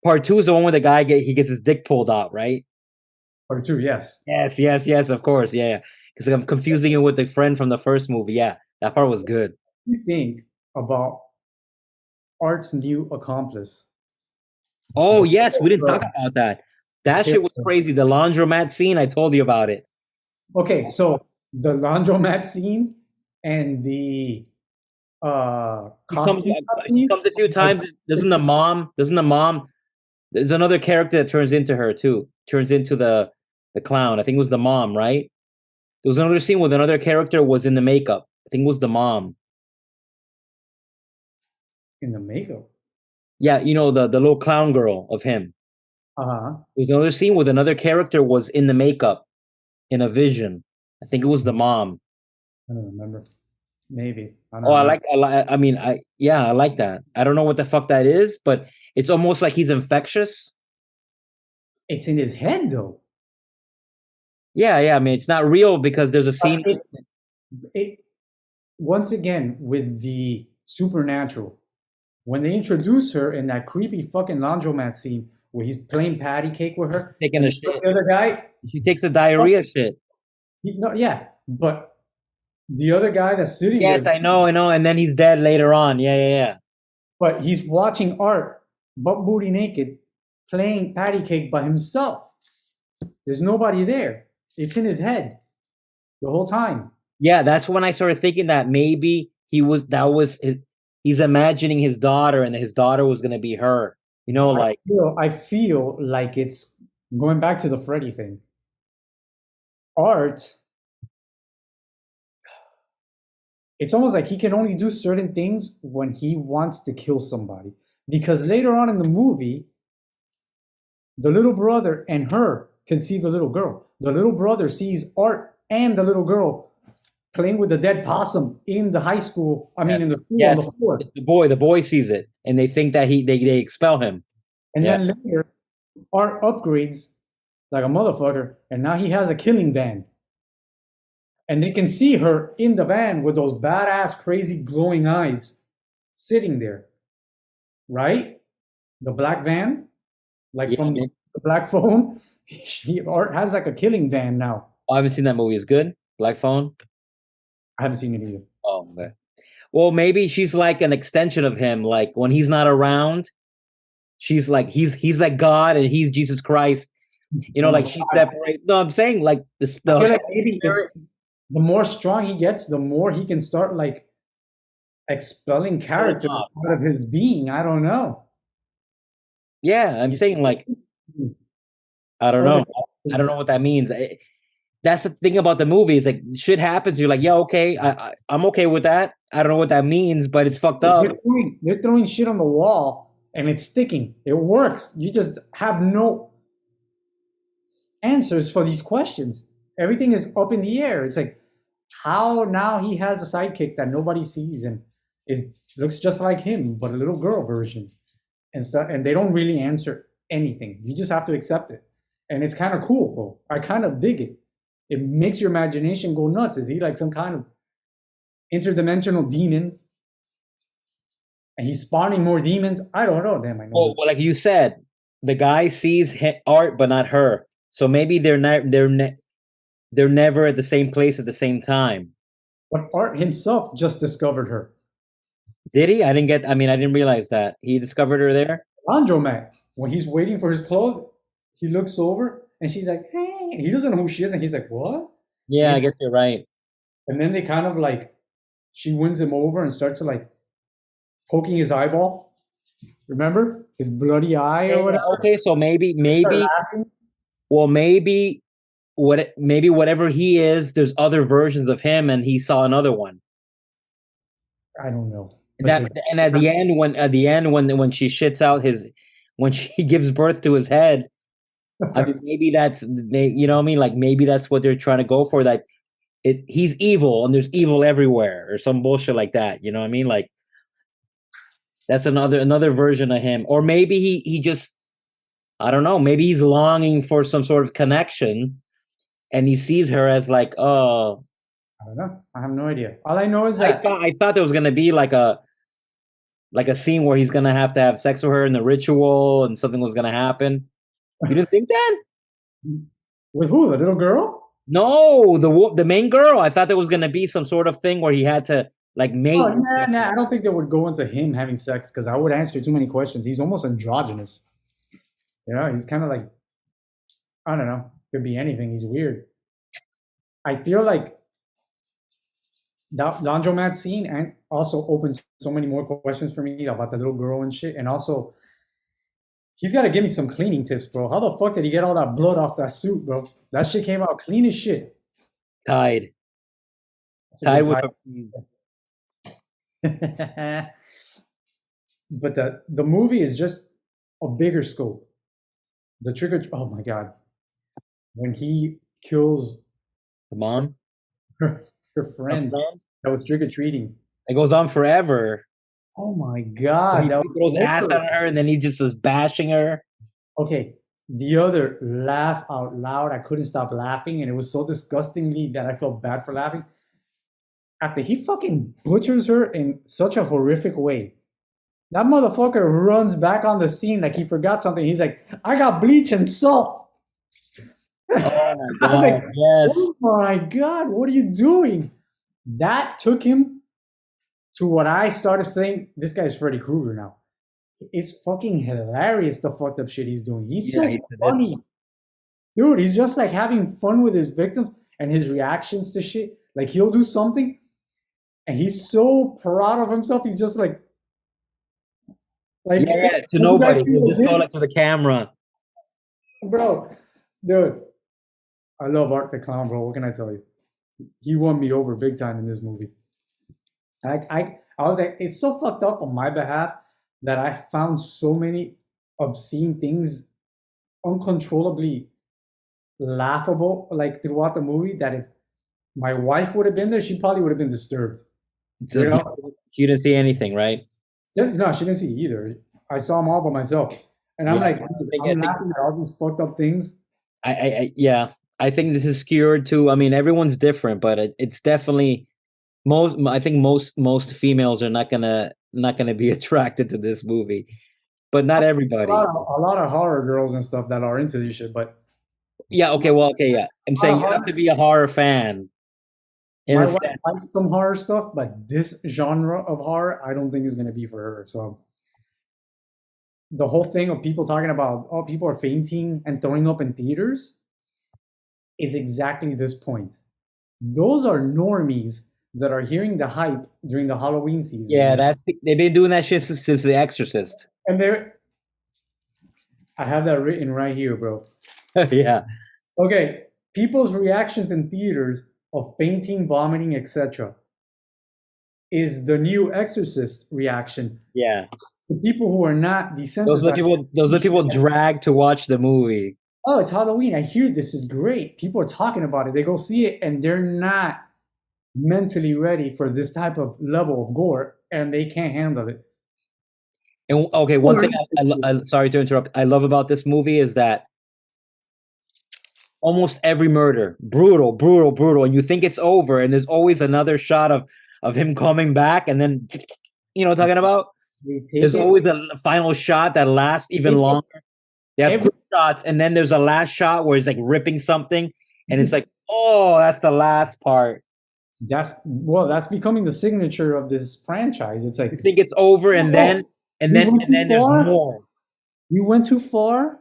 Part two is the one where the guy he gets his dick pulled out, right? Part two, yes. Yes, of course, yeah. Because I'm confusing it with the friend from the first movie. Yeah, that part was good. What do you think about Art's new accomplice? Oh The yes, we didn't talk girl. about that. That shit was crazy. The laundromat scene, I told you about it. Okay, so the laundromat scene and the He comes, costume he scene, comes a few like times. it's Doesn't the mom? There's another character that turns into her too. Turns into the clown. I think it was the mom, right? There was another scene with another character was in the makeup. I think it was the mom. in the makeup. Yeah, the little clown girl of him. Uh-huh. There was another scene with another character was in the makeup in a vision. I think it was the mom. I don't remember. Maybe. I don't Oh, remember. I mean, I like that. I don't know what the fuck that is, but it's almost like he's infectious. It's in his head though. Yeah. I mean, it's not real because there's a scene. It's it once again with the supernatural. When they introduce her in that creepy fucking laundromat scene where he's playing patty cake with her Taking and a the shit. other guy, She takes a diarrhea shit. no, yeah, but the other guy that's sitting there, Yes, I know, and then he's dead later on. Yeah. but he's watching Art butt booty naked playing patty cake by himself. There's nobody there. It's in his head the whole time. Yeah, that's when I started thinking that maybe he's imagining his daughter and his daughter was gonna be her. I Like I feel like it's going back to the Freddy thing. Art, it's almost like he can only do certain things when he wants to kill somebody. Because later on in the movie, the little brother and her can see the little girl. The little brother sees Art and the little girl playing with the dead possum in the high school. I yes, mean, in the school on the yes. floor. The boy sees it and they think that they expel him. And Yeah. then later, Art upgrades like a motherfucker, and now he has a killing van. And they can see her in the van with those badass, crazy, glowing eyes sitting there, right? The black van, like Yeah. from the black phone. Art has like a killing van now. I haven't seen that movie. Is good. Black Phone. I haven't seen it either. Oh, okay. Well, maybe she's like an extension of him. Like when he's not around, she's like he's like God and he's Jesus Christ. Oh my Like God. she's separate. No, I'm saying like this I the feel like maybe it's spirit. the more strong he gets, the more he can start like expelling Killing characters off. out of his being. I don't know. Yeah, I'm He's saying like I don't or know. I don't know what that means. That's the thing about the movie is like shit happens. You're like, yeah, okay, I'm okay with that. I don't know what that means, but it's fucked up. they're throwing shit on the wall and it's sticking. It works. You just have no answers for these questions. Everything is up in the air. It's like how now he has a sidekick that nobody sees and it looks just like him, but a little girl version and stuff. And they don't really answer anything. You just have to accept it. And it's kind of cool though. I kind of dig it. It makes your imagination go nuts. Is he like some kind of interdimensional demon? And he's spawning more demons? I don't know. Damn, I know Well, this. like you said, the guy sees art, but not her. So maybe they're never at the same place at the same time. But Art himself just discovered her. Did he? I didn't get. I mean, I didn't realize that he discovered her there. Laundromat. When he's waiting for his clothes, he looks over and she's like, hey, and he doesn't know who she is, and he's like, what? And Yeah, I he's guess you're right. and then they kind of like she wins him over and starts to like poking his eyeball. Remember his bloody eye Yeah, or yeah, whatever? okay, so maybe, They start maybe, laughing. well, maybe maybe whatever he is, there's other versions of him, and he saw another one. I don't know, And but that, the and at the end, when she shits out his, when she gives birth to his head, I mean, maybe that's, you know what I mean? Like maybe that's what they're trying to go for. That he's evil, and there's evil everywhere, or some bullshit like that. You know what I mean? Like that's another version of him, or maybe he just, I don't know. Maybe he's longing for some sort of connection, and he sees her as like, oh, I don't know. I have no idea. All I know is that I thought there was gonna be like a scene where he's gonna have to have sex with her in the ritual, and something was gonna happen. You didn't think that? with who the little girl? No, the main girl. I thought there was gonna be some sort of thing where he had to like Oh, mate. nah, nah. I don't think they would go into him having sex because I would answer too many questions. He's almost androgynous. You know, he's kind of like, I don't know, could be anything. He's weird. I feel like that laundromat scene and also opens so many more questions for me about the little girl and shit. And also, he's got to give me some cleaning tips, bro. How the fuck did he get all that blood off that suit, bro? That shit came out clean as shit. Tied, That's a good tied with time. a. But the movie is just a bigger scope. The trigger. Oh my god, when he kills The mom, her her friend friend. that was trick or treating. It goes on forever. Oh my Where god, that he was throws acid horrible. on her, and then he just was bashing her. Okay, the other laugh out loud. I couldn't stop laughing, and it was so disgustingly that I felt bad for laughing. After he fucking butchers her in such a horrific way, that motherfucker runs back on the scene like he forgot something. He's like, I got bleach and salt. Oh my I was like, god! Yes. oh my God, what are you doing? That took him to what I started thinking. This guy's Freddy Krueger now. It's fucking hilarious the fucked up shit he's doing. He's Yeah, so he did this. funny. Dude, he's just like having fun with his victims and his reactions to shit. Like he'll do something and he's so proud of himself. He's just like, Yeah, yeah. To don't you guys nobody. see He'll what just I go did? like to the camera. Bro, dude, I love Art the Clown, bro. What can I tell you? He won me over big time in this movie. I was like, it's so fucked up on my behalf that I found so many obscene things uncontrollably laughable like throughout the movie that if my wife would have been there, she probably would have been disturbed. So You know? you didn't see anything, right? No, she didn't see either. I saw them all by myself. And I'm Yeah, like, dude, I I'm think laughing at all these fucked up things. yeah, I think this is skewed too. I mean, everyone's different, but it's definitely most. I think most females are not gonna be attracted to this movie, but not everybody. A lot of horror girls and stuff that are into this shit, but Yeah. Okay. Well. Okay. Yeah. I'm a lot saying of you have horror. to be a horror fan in My a wife sense. likes some horror stuff, but this genre of horror, I don't think is going to be for her. So the whole thing of people talking about, oh, people are fainting and throwing up in theaters is exactly this point. Those are normies that are hearing the hype during the Halloween season, Yeah, they've been doing that shit since The Exorcist. and they're. I have that written right here, bro. Yeah. Okay, people's reactions in theaters of fainting, vomiting, etc. is the new Exorcist reaction Yeah. to people who are not desensitized. Those are people dragged to watch the movie. Oh, it's Halloween. I hear this is great. People are talking about it. They go see it and they're not mentally ready for this type of level of gore and they can't handle it. And okay, People one are thing into it. sorry to interrupt. I love about this movie is that almost every murder, brutal, brutal, brutal, and you think it's over, and there's always another shot of him coming back, and then you know what I'm talking about. They There's take it, always a final shot that lasts even take it longer. They have every quick shots, and then there's a last shot where he's like ripping something, and it's like, oh, that's the last part. that's becoming the signature of this franchise. It's You like, think it's over, oh, we went and too then there's far. more. We went too far.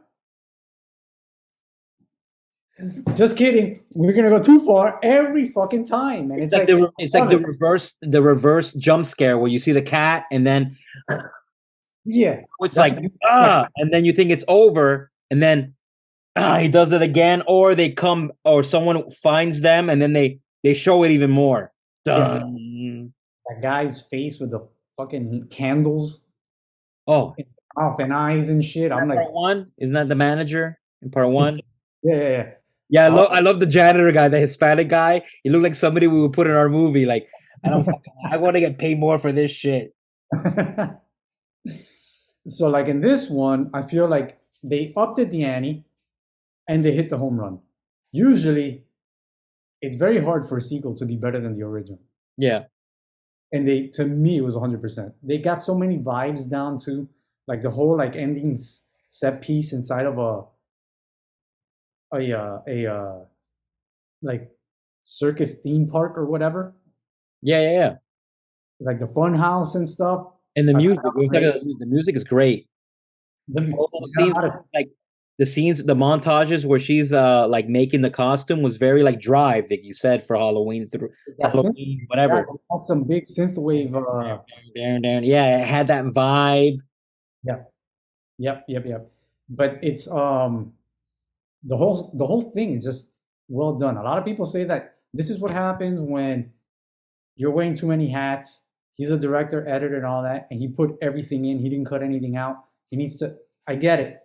Just kidding. We're gonna go too far every fucking time, and It's it's like like, love it. the reverse jump scare where you see the cat and then Yeah, it's that's like like, and then you think it's over and then he does it again, or they come, or someone finds them, and then they show it even more. yeah, Dun. that guy's face with the fucking candles Oh, in mouth and eyes and shit. I'm like, part one isn't that the manager in part one? yeah, yeah, yeah. Yeah, Oh. I love the janitor guy, the Hispanic guy. He looked like somebody we would put in our movie. Like, and I want to get paid more for this shit. So like in this one, I feel like they upped it the ante and they hit the home run. Usually, it's very hard for a sequel to be better than the original. Yeah, And they, to me, it was 100%. They got so many vibes down to like the whole like ending set piece inside of a like circus theme park or whatever, yeah. like the fun house and stuff. And the I thought music, that was we're talking great. about the music is great. The, All we those got a scenes, lot of like the scenes, the montages where she's like making the costume was very like Drive, like you said, for Halloween through that synth, Halloween, yeah, whatever. that's some big synthwave. Yeah, it had that vibe. Yeah, yep. But it's the whole thing is just well done. A lot of people say that this is what happens when you're wearing too many hats. He's a director, editor, and all that, and he put everything in. He didn't cut anything out. He needs to. I get it.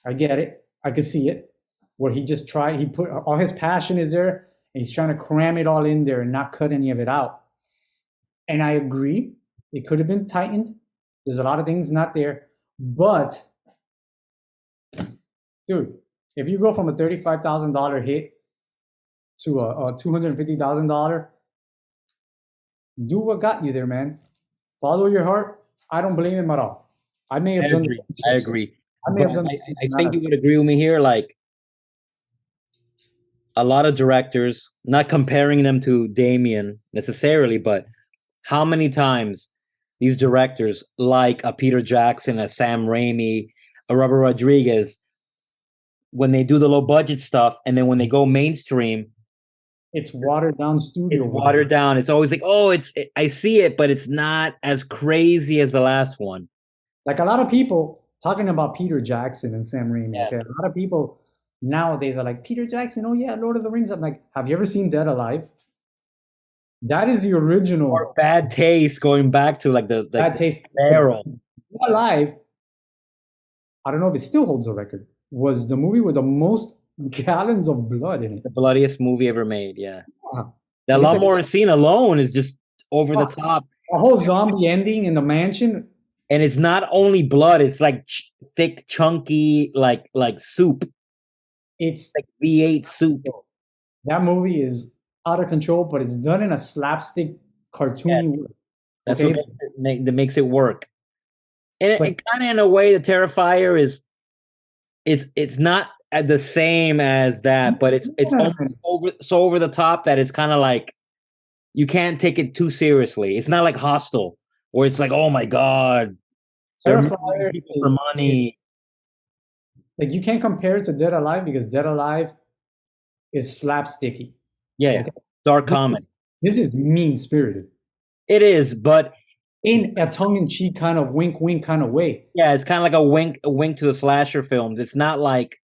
I get it. I could see it. Where he just tried. He put all his passion is there, and he's trying to cram it all in there and not cut any of it out. And I agree. It could have been tightened. There's a lot of things not there, but dude, if you go from a $35,000 hit to a $250,000, do what got you there, man. Follow your heart. I don't blame him at all. I may I have done the agree. same I shit. agree. I may But have done the same I thing. think you would agree with me here. Like a lot of directors, not comparing them to Damien necessarily, but how many times these directors, like a Peter Jackson, a Sam Raimi, a Robert Rodriguez, when they do the low budget stuff, and then when they go mainstream, It's watered down it's studio vibe. watered down. It's always like, oh, I see it, but it's not as crazy as the last one. Like a lot of people talking about Peter Jackson and Sam Raimi. Yeah. Okay, a lot of people nowadays are like Peter Jackson. Oh yeah, Lord of the Rings. I'm like, have you ever seen Dead Alive? That is the Or original bad taste going back to like Bad the Taste. But barrel. Dead Alive, I don't know if it still holds the record, was the movie with the most gallons of blood in it. The bloodiest movie ever made. Yeah. The And it's lawnmower scene alone is just over the a top. whole zombie ending in the mansion. And it's not only blood, it's like thick, chunky, like soup, It's like V8 soup. that movie is out of control, but it's done in a slapstick, cartoony Yes. way. That's what Okay, that makes it work. And but kind of in a way, the Terrifier is it's not the same as that, but it's almost over the top that it's kind of like you can't take it too seriously. It's not like Hostel, where it's like, oh my god, they're murdering Terrifier people for is money. like you can't compare it to Dead Alive because Dead Alive is slapsticky. Yeah, Okay, dark this is, comedy. this is mean spirited It is, but in a tongue in cheek kind of wink wink kind of way. yeah, it's kind of like a wink to the slasher films. It's not like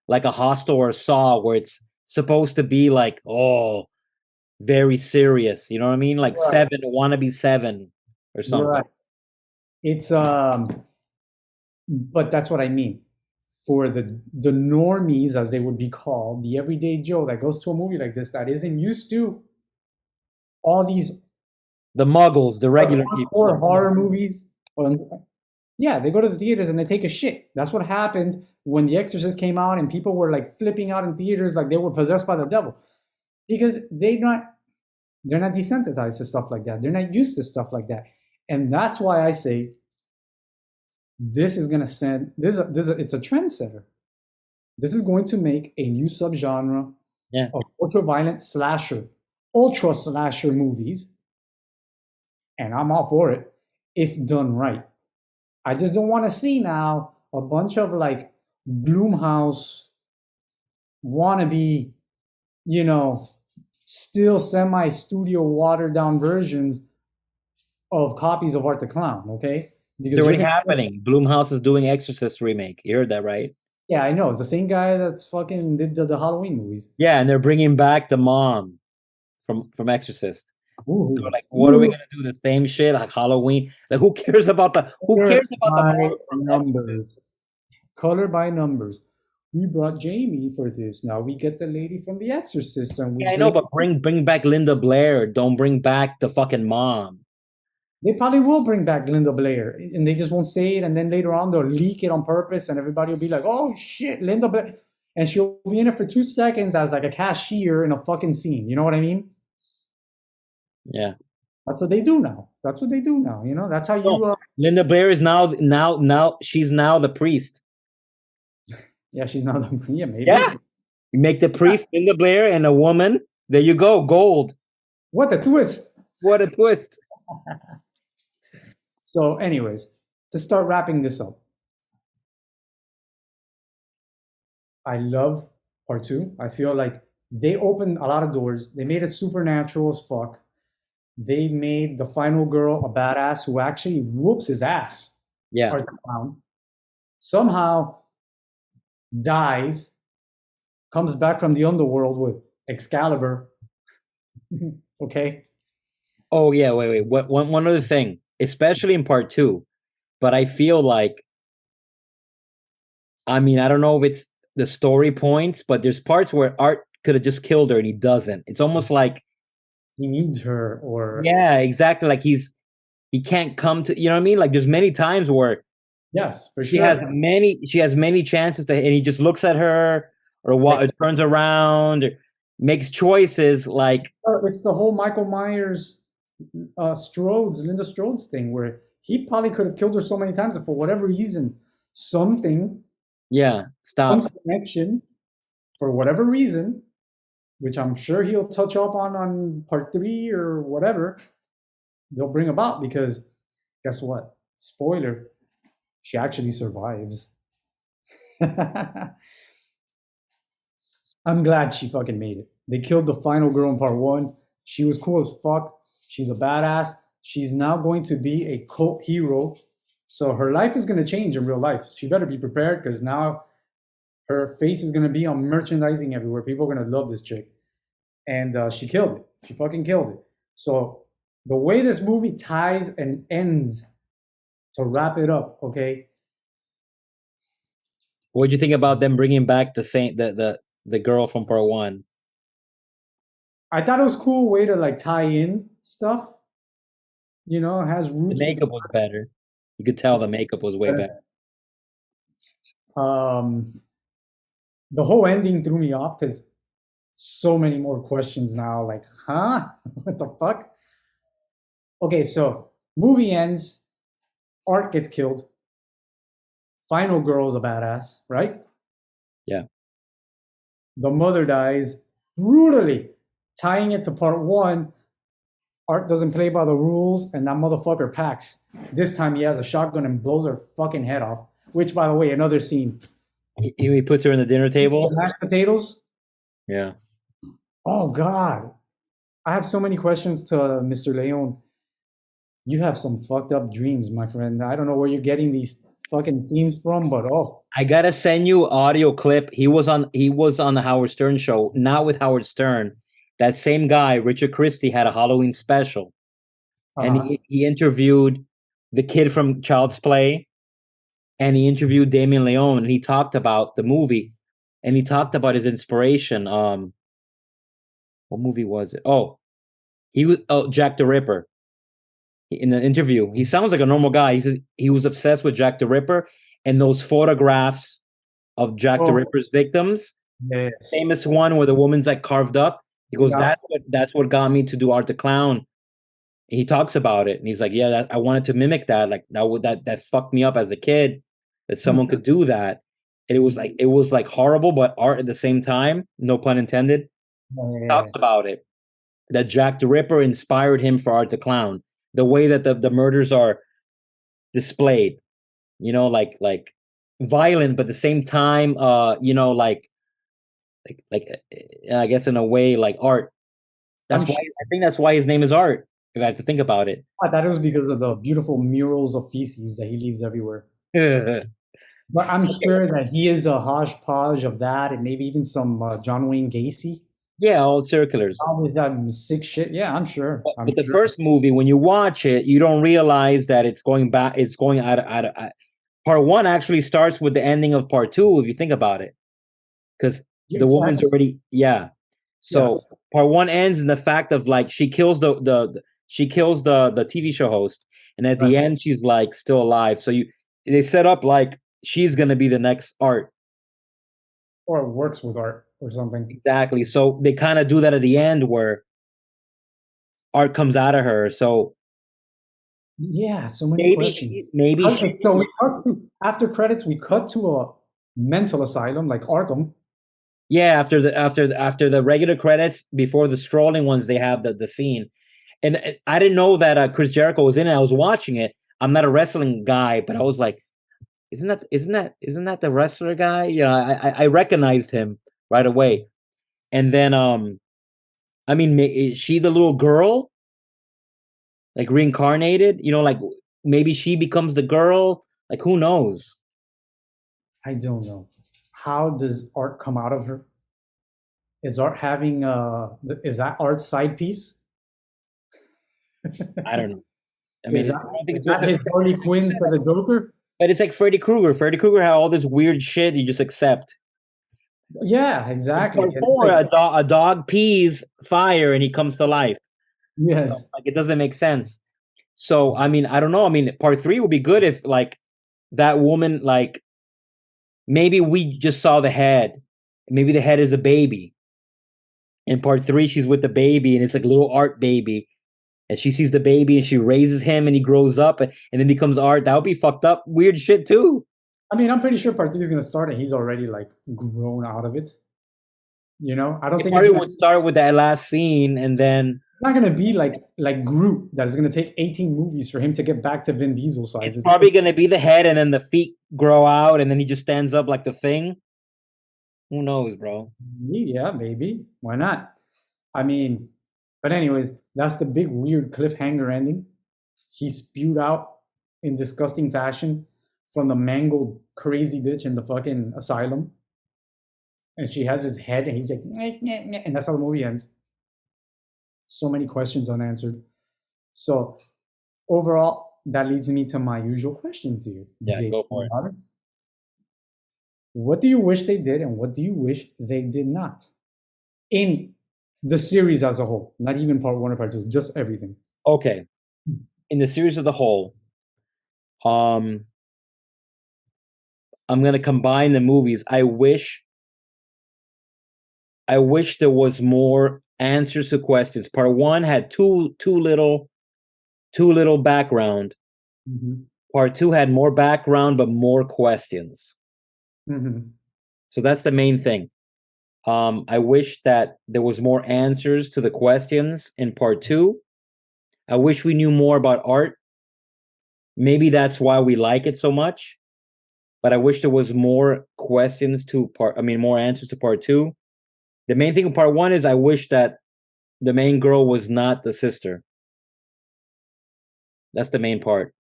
a Hostel or a Saw where it's supposed to be like, oh, very serious. You know what I mean? Like Right. Seven, wannabe Seven, or You're something. right. It's but that's what I mean. For the normies, as they would be called, the everyday Joe that goes to a movie like this that isn't used to all these The Muggles, the regular hardcore people. horror movies. Yeah, they go to the theaters and they take a shit. That's what happened when The Exorcist came out and people were like flipping out in theaters like they were possessed by the devil because they're not desensitized to stuff like that. They're not used to stuff like that, and that's why I say this is gonna send it's a trendsetter. This is going to make a new subgenre Yeah, of ultra slasher movies, and I'm all for it if done right. I just don't want to see now a bunch of like Bloomhouse wannabe you know, still semi studio watered down versions of copies of Art the Clown, okay? It's Because you already can, happening. Blumhouse is doing Exorcist remake. You heard that, right? yeah, I know. It's the same guy that's fucking did the Halloween movies. Yeah, and they're bringing back the mom from Exorcist. So Ooh. like, what are we Ooh. gonna do? The same shit like Halloween? Like, who Color cares about the by mom from Exorcist? numbers. Color by numbers. We brought Jamie for this. Now we get the lady from The Exorcist, and we Yeah, I know, but glaze. bring back Linda Blair. Don't bring back the fucking mom. They probably will bring back Linda Blair, and they just won't say it. And then later on, they'll leak it on purpose, and everybody will be like, "Oh shit, Linda Blair!" And she'll be in it for 2 seconds as like a cashier in a fucking scene. You know what I mean? Yeah. That's what they do now. That's what they do now. You know, that's how No, you. Linda Blair is now she's now the priest. Yeah, she's not. Yeah, maybe. Yeah. You make the priest Linda Blair and a woman. There you go. Gold. What a twist! What a twist. So, anyways, to start wrapping this up, I love part two. I feel like they opened a lot of doors. They made it supernatural as fuck. They made the final girl a badass who actually whoops his ass. Yeah. Art the Clown somehow dies, comes back from the underworld with Excalibur. Okay, Oh yeah, wait. One other thing, especially in part two, but I feel like, I mean, I don't know if it's the story points, but there's parts where Art could have just killed her and he doesn't. It's almost like, he needs her, or yeah, exactly. Like he can't come to, you know what I mean? Like there's many times where yes, for sure. she has many chances to, and he just looks at her or Like, what, turns around, or makes choices like, it's the whole Michael Myers, Linda Strode's thing, where he probably could have killed her so many times, and for whatever reason, something, yeah, some stops. connection, for whatever reason, which I'm sure he'll touch up on part three or whatever, they'll bring about, because guess what? Spoiler, she actually survives. I'm glad she fucking made it. They killed the final girl in part one. She was cool as fuck. She's a badass. She's now going to be a cult hero. So her life is going to change in real life. She better be prepared, because now her face is going to be on merchandising everywhere. People are going to love this chick. And she killed it. She fucking killed it. So the way this movie ties and ends, to wrap it up, okay? What do you think about them bringing back the girl from part one? I thought it was a cool way to like tie in stuff. You know, it has The roots with makeup was better. You could tell the makeup was way better. um the whole ending threw me off, because so many more questions now. Like, huh? What the fuck? Okay, so movie ends. Art gets killed. Final girl's a badass, right? Yeah. The mother dies brutally. Tying it to part one, Art doesn't play by the rules, and that motherfucker packs. This time he has a shotgun and blows her fucking head off. Which, by the way, another scene. He puts her in the dinner table. Mashed potatoes. Yeah. Oh God, I have so many questions to Mr. Leon. You have some fucked up dreams, my friend. I don't know where you're getting these fucking scenes from, but oh, I gotta send you audio clip. He was on the Howard Stern show, not with Howard Stern. That same guy, Richard Christie, had a Halloween special, and uh-huh. he interviewed the kid from Child's Play, and he interviewed Damien Leone, and he talked about the movie, and he talked about his inspiration. What movie was it? Oh, Jack the Ripper. In the interview, he sounds like a normal guy. He says he was obsessed with Jack the Ripper and those photographs of Jack the Oh, Ripper's victims. yes. Famous one where the woman's like carved up. He goes, Yeah. that's what got me to do Art the Clown. And he talks about it, and he's like, yeah, I wanted to mimic that. Like that fucked me up as a kid that someone could do that. And it was like horrible, but art at the same time. No pun intended. Yeah. Talks about it, that Jack the Ripper inspired him for Art the Clown. The way that the murders are displayed, like violent, but at the same time, like I guess in a way like art. I'm That's why sure. I think that's why his name is Art. If I have to think about it. I thought it was because of the beautiful murals of feces that he leaves everywhere. Okay. But I'm sure that he is a hodgepodge of that, and maybe even some John Wayne Gacy. Yeah, all circulars. All this sick shit. Yeah, I'm sure. I'm But the sure. first movie, when you watch it, you don't realize that it's going back. It's going part one actually starts with the ending of part two. If you think about it, because the woman's Yes. already So Yes. part one ends in the fact of like she kills she kills the TV show host, and at Right. the end she's like still alive. So they set up like she's gonna be the next Art. Or it works with art or something. Exactly. So they kind of do that at the end where Art comes out of her. So Yeah, so many questions. maybe Okay, so we cut to after credits. We cut to a mental asylum like Arkham. yeah, after the regular credits, before the scrolling ones, they have the scene. And I didn't know that Chris Jericho was in it. I was watching it. I'm not a wrestling guy, but I was like, isn't that the wrestler guy? You know, I recognized him right away. And then I mean, is she the little girl like reincarnated? You know, like maybe she becomes the girl. Like who knows? I don't know. How does art come out of her? Is art having is that art's side piece? I don't know. I mean, I don't think Is it's supposed that to be. his Harley Quinn to the Joker? But it's like Freddy Krueger. Freddy Krueger had all this weird shit you just accept. Yeah, In exactly. part And it's four, like a dog pees fire and he comes to life. So, yes. like it doesn't make sense. So I mean, I don't know. I mean, part three would be good if like that woman, like maybe we just saw the head. Maybe the head is a baby. In part three, she's with the baby and it's like a little Art baby. And she sees the baby and she raises him and he grows up and then becomes Art. That would be fucked up, weird shit too. I mean, I'm pretty sure part three is gonna start and he's already like grown out of it. You know, I don't It think it's probably gonna would start with that last scene and then not gonna be like Groot that is gonna take 18 movies for him to get back to Vin Diesel size. it's It's probably gonna be the head and then the feet grow out and then he just stands up like the Thing. Who knows, bro? yeah, maybe. Why not? I mean, but anyways, that's the big weird cliffhanger ending. He spewed out in disgusting fashion from the mangled crazy bitch in the fucking asylum. And she has his head and he's like, "Nyeh, nyeh, nyeh," and that's how the movie ends. So many questions unanswered. So overall, that leads me to my usual question to you, Yeah, Dave go for it. Morales. What do you wish they did and what do you wish they did not? In the series as a whole, not even part one or part two, just everything. Okay. In the series as a whole, um, I'm gonna combine the movies. I wish there was more answers to questions. Part one had too little background. Mm-hmm. Part two had more background but more questions. Mm-hmm. So that's the main thing. I wish that there was more answers to the questions in part two. I wish we knew more about Art. Maybe that's why we like it so much. But I wish there was more questions to part. I mean, more answers to part two. The main thing in part one is I wish that the main girl was not the sister. That's the main part.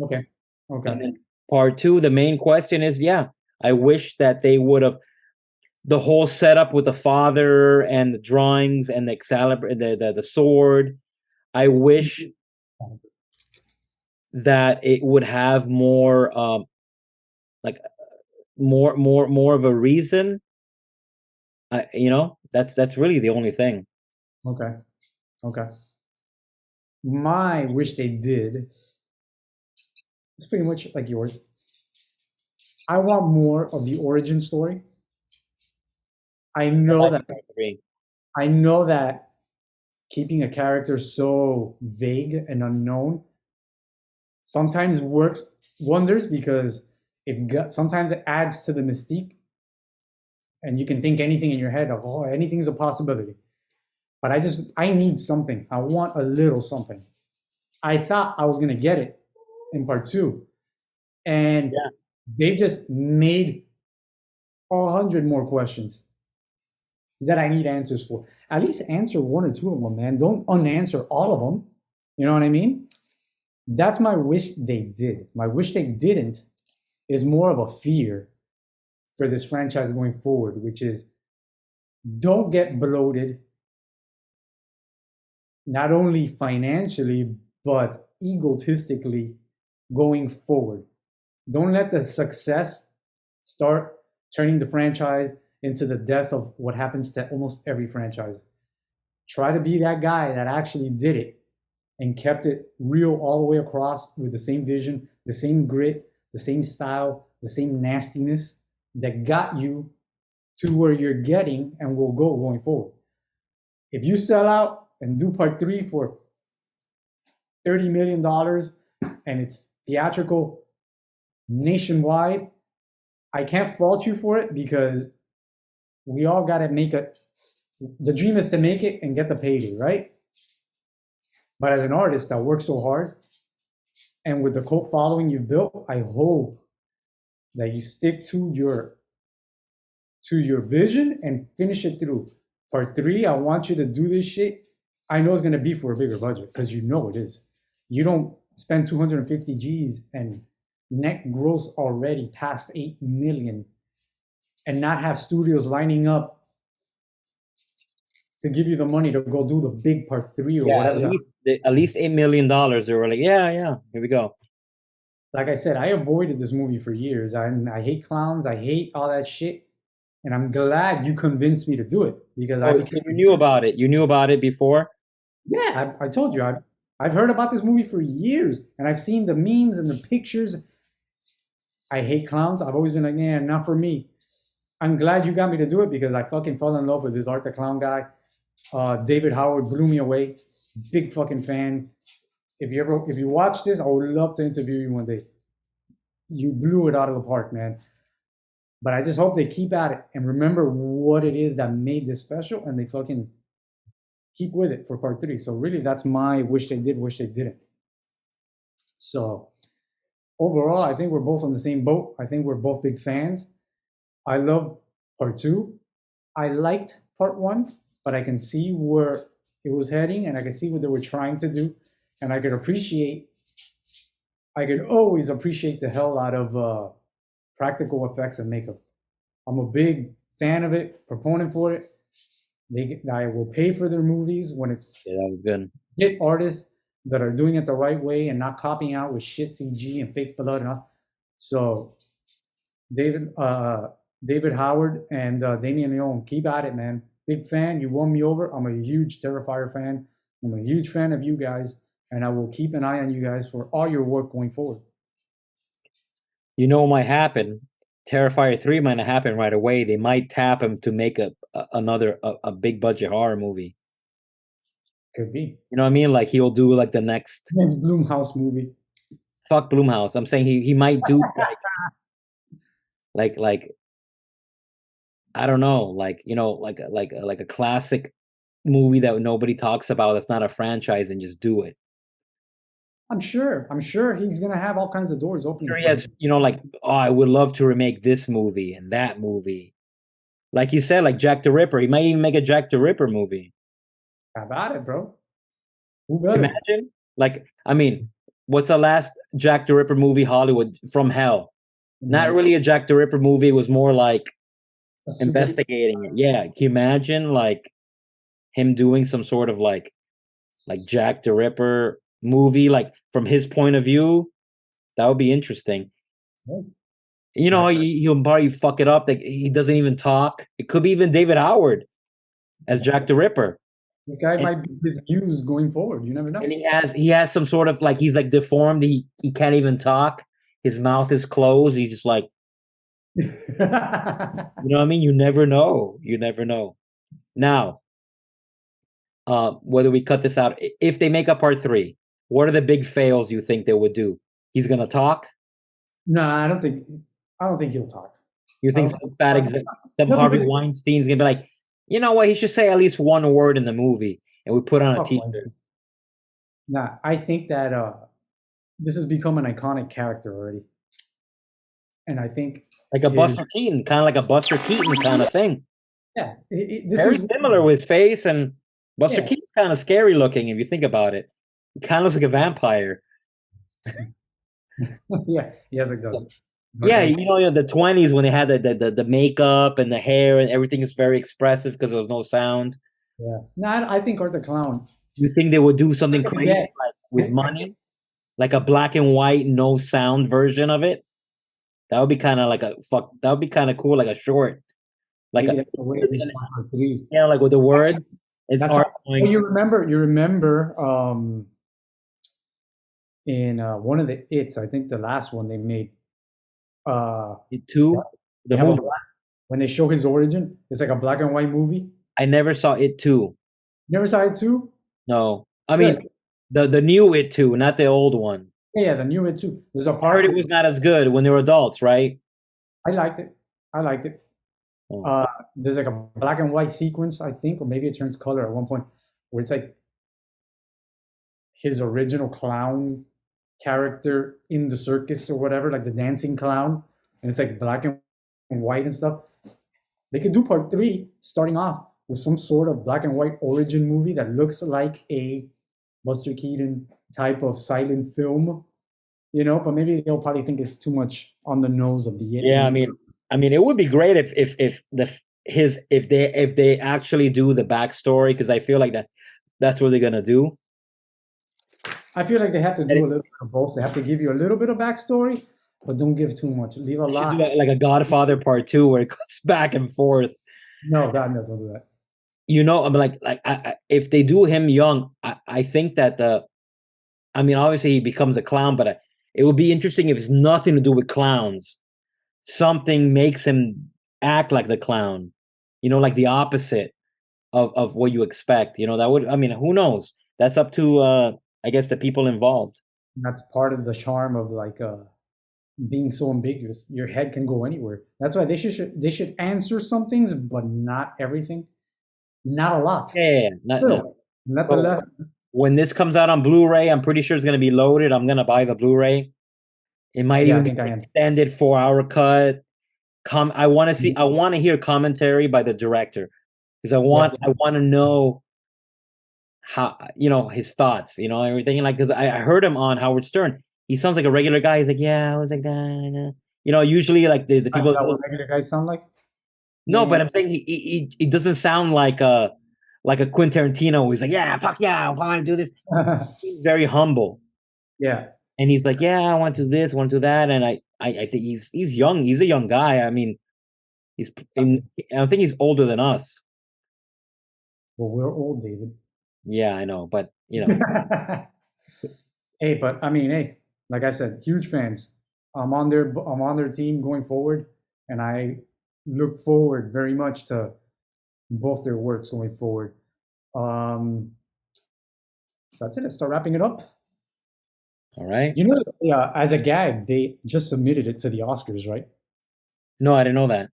Okay. Okay. And then part two, the main question is, yeah, I wish that they would have the whole setup with the father and the drawings and the Excalibur, the sword. I wish that it would have more, like more of a reason. You know, that's really the only thing. Okay. Okay. My wish they did. It's pretty much like yours. I want more of the origin story. I know that I agree. I know that keeping a character so vague and unknown sometimes works wonders because sometimes it adds to the mystique and you can think anything in your head of oh anything's a possibility. But I need something. I want a little something. I thought I was gonna get it in part two, and Yeah. they just made 100 more questions. that I need answers for. At least answer one or two of them, man. Don't unanswer all of them. You know what I mean? That's my wish they did. My wish they didn't is more of a fear for this franchise going forward, which is don't get bloated, not only financially, but egotistically going forward. Don't let the success start turning the franchise into the death of what happens to almost every franchise. Try to be that guy that actually did it and kept it real all the way across with the same vision, the same grit, the same style, the same nastiness that got you to where you're getting and will go going forward. If you sell out and do part 3 for $30 million and it's theatrical nationwide, I can't fault you for it because we all got to make it. The dream is to make it and get the payday, right? But as an artist that works so hard and with the cult following you've built, I hope that you stick to your vision and finish it through. Part 3, I want you to do this shit. I know it's going to be for a bigger budget because you know it is. You don't spend 250 G's and net gross already past 8 million and not have studios lining up to give you the money to go do the big part 3 or Yeah, whatever. at least $8 million. They were like, yeah, here we go. Like I said, I avoided this movie for years. I hate clowns. I hate all that shit. And I'm glad you convinced me to do it because I Oh, became. you knew about it. You knew about it before. Yeah, I told you. I've heard about this movie for years and I've seen the memes and the pictures. I hate clowns. I've always been like, yeah, not for me. I'm glad you got me to do it because I fucking fell in love with this Art the Clown guy. David Howard blew me away. Big fucking fan. If you watch this, I would love to interview you one day. You blew it out of the park, man. But I just hope they keep at it and remember what it is that made this special and they fucking keep with it for part 3. So really that's my wish they did, wish they didn't. So overall, I think we're both on the same boat. I think we're both big fans. I loved part 2. I liked part 1, but I can see where it was heading and I can see what they were trying to do. And I could always appreciate the hell out of practical effects and makeup. I'm a big fan of it, proponent for it. I will pay for their movies when it's that was good. Hit artists that are doing it the right way and not copying out with shit CG and fake blood and all. So David Howard and Damien Leone, keep at it, man. Big fan. You won me over. I'm a huge Terrifier fan. I'm a huge fan of you guys, and I will keep an eye on you guys for all your work going forward. You know what might happen? Terrifier 3 might not happen right away. They might tap him to make another big budget horror movie. Could be. You know what I mean? Like he'll do like the next It's Blumhouse movie. Fuck Blumhouse. I'm saying he might do like I don't know, like like a classic movie that nobody talks about that's not a franchise and just do it. I'm sure he's gonna have all kinds of doors open. Sure he has, like, oh, I would love to remake this movie and that movie. Like you said, like Jack the Ripper. He might even make a Jack the Ripper movie. How about it, bro? Who better? Imagine? Like, I mean, what's the last Jack the Ripper movie? Hollywood, From Hell. Not really a Jack the Ripper movie. It was more like investigating it. Yeah. Can you imagine like him doing some sort of like Jack the Ripper movie, like from his point of view? That would be interesting. You know, he'll probably fuck it up. Like he doesn't even talk. It could be even David Howard as Jack the Ripper. This guy might be his muse going forward. You never know. And he has some sort of like he's like deformed. He can't even talk. His mouth is closed. He's just like, you know what I mean? You never know. You never know. Now, whether we cut this out, if they make a part 3, what are the big fails you think they would do? He's gonna talk? No, I don't think he'll talk. You think some Harvey Weinstein's gonna be like, you know what? He should say at least one word in the movie, and we put on a T-shirt. Nah, I think that this has become an iconic character already, and I think like a Buster Keaton, kind of like a Buster Keaton kind of thing. Yeah, this Very is similar with his face, and Buster yeah, Keaton's kind of scary looking if you think about it. He kind of looks like a vampire. yeah. He has like the Yeah, dark. the 20s when they had the makeup and the hair and everything is very expressive because there was no sound. Yeah. No, I think Art the Clown. You think they would do It's something gonna crazy get. like with money, like a black and white no sound version of it? That would be kind of like a fuck. That would be kind of cool, like a short, like Maybe a that's the way we start for three. yeah, like with the That's words. It's that's art how. Well, going. you remember in one of the its, I think the last one they made. Uh, It too. they The have a movie. black when they show his origin. It's like a black and white movie. I never saw it too. You never saw it too? No, I Good. mean the new it too, not the old one. Yeah, the new it too. There's a I heard part it was not as good when they were adults, right? I liked it. I liked it. Oh. Uh, there's like a black and white sequence, I think, or maybe it turns color at one point, where it's like his original clown character in the circus or whatever, like the dancing clown, and it's like black and white and stuff. They could do part three, starting off with some sort of black and white origin movie that looks like a Buster Keaton type of silent film, but maybe they'll probably think it's too much on the nose of the Yeah, I mean, it would be great if the his if they actually do the backstory because I feel like that's what they're gonna do. I feel like they have to And do a little bit of both. They have to give you a little bit of backstory, but don't give too much. Leave a they should do lot. like a Godfather Part Two where it goes back and forth. No, God, no, don't do that. I'm like if they do him young, I think that I mean obviously he becomes a clown, but it would be interesting if it's nothing to do with clowns. Something makes him act like the clown, like the opposite of what you expect. That would, I mean, who knows? That's up to I guess the people involved. That's part of the charm of like being so ambiguous. Your head can go anywhere. That's why they should answer some things, but not everything. Not a lot. Yeah, Little. Not the so left. when this comes out on Blu-ray, I'm pretty sure it's gonna be loaded. I'm gonna buy the Blu-ray. It might Yeah, I even be think I an am. extended 4-hour cut. I want to see. Mhm. I want to hear commentary by the director because I Yeah, want. I want to know how his thoughts, everything. Like, because I heard him on Howard Stern. He sounds like a regular guy. He's like, yeah, I was like that. Usually like the is people. that what regular guys sound like? No, Yeah. but I'm saying he doesn't sound like a Quentin Tarantino. He's like, yeah, fuck yeah, I want to do this. He's very humble, Yeah. and he's like, yeah, I want to do this, want to do that, and I think he's young. He's a young guy. I mean, he's I don't think he's older than us. Well, we're old, David. Yeah, I know, but Hey, but I mean, hey, like I said, huge fans. I'm on their team going forward, and I look forward very much to both their works going forward. Um, so that's it. Let's start wrapping it up. all right. Yeah, as a gag, they just submitted it to the Oscars, right? No, I didn't know that.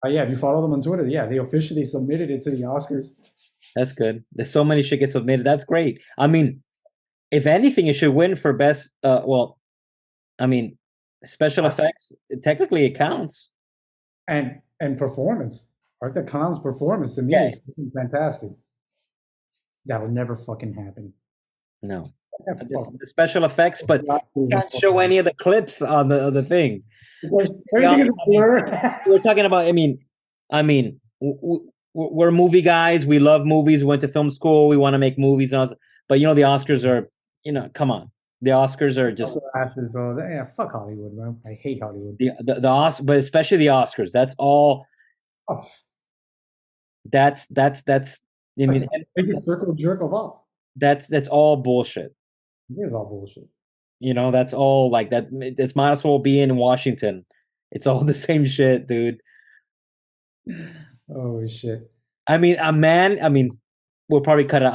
Yeah, if you follow them on Twitter, yeah, they officially submitted it to the Oscars. That's good. There's so many shit gets submitted. That's great. I mean, if anything, it should win for best. Well, I mean, special effects. Technically, it counts. And performance. Art the Clown's performance to me Yeah. is fucking fantastic. That would never fucking happen. No, Fuck. the special effects, but That you is a can't show fucking- any of the clips on the thing. Because Yeah, everything is a I mean, blur. we're talking about. I mean, we're movie guys. We love movies. We went to film school. We want to make movies, and all, but the Oscars are. Come on, the Oscars are just Fuck their asses, bro. Yeah, fuck Hollywood, bro. I hate Hollywood. but especially the Oscars. That's all. Oh, That's. I that's mean, the biggest circle jerk of all. that's all bullshit. It is all bullshit. That's all like that. This might as well be in Washington. It's all the same shit, dude. Oh shit. I mean, a man. I mean, we'll probably cut it.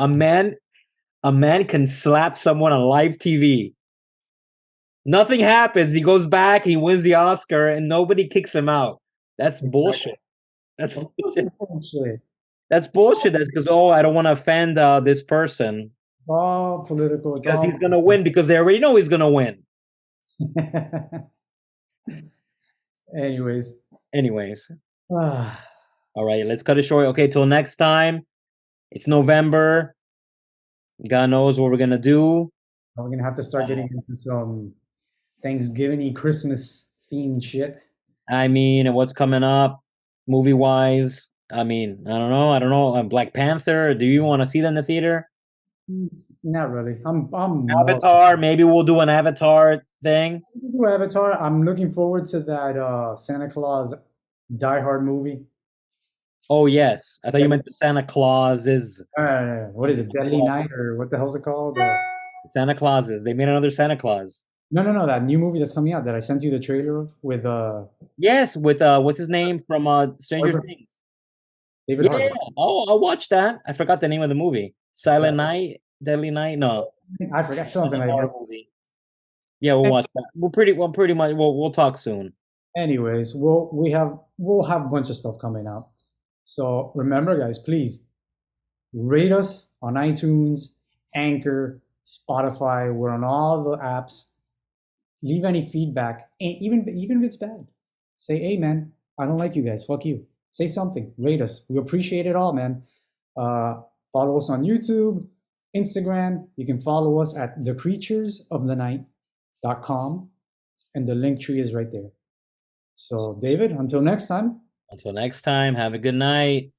A man can slap someone on live TV. Nothing happens. He goes back. He wins the Oscar, and nobody kicks him out. That's bullshit. That's Of course bullshit. it's bullshit. That's bullshit. That's because I don't want to offend this person It's all political. It's because all he's gonna win because they already know he's gonna win. Anyways. Anyways, Ah. All right, let's cut it short. Okay, till next time. It's November. God knows what we're gonna do. We're gonna have to start getting into some Thanksgiving-y, Christmas themed shit. I mean, and what's coming up, movie wise? I mean, I don't know. I don't know. Black Panther. Do you want to see that in the theater? Not really. I'm more Avatar. Maybe we'll do an Avatar thing. do Avatar. I'm looking forward to that Santa Claus Die Hard movie. Oh yes, I thought you meant the Santa Clauses. What is it? Deadly Night or what the hell's it called? Santa Clauses. They made another Santa Claus. No. That new movie that's coming out that I sent you the trailer of with Yes, with what's his name from Stranger Harbour, Things. David Yeah. Harbour. Oh, I'll watch that. I forgot the name of the movie. Yeah. Silent Night, Deadly Night. No, I forgot something like horror that. movie. Yeah, we'll watch that. Pretty much. We'll talk soon. Anyways, we'll have a bunch of stuff coming out. So remember, guys, please rate us on iTunes, Anchor, Spotify. We're on all the apps. Leave any feedback, and even if it's bad, say, "Hey, man, I don't like you guys. Fuck you." Say something. Rate us. We appreciate it all, man. Follow us on YouTube, Instagram. You can follow us at thecreaturesofthenight.com, and the link tree is right there. So, David, until next time, Until next time, have a good night.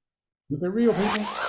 keep it real, people.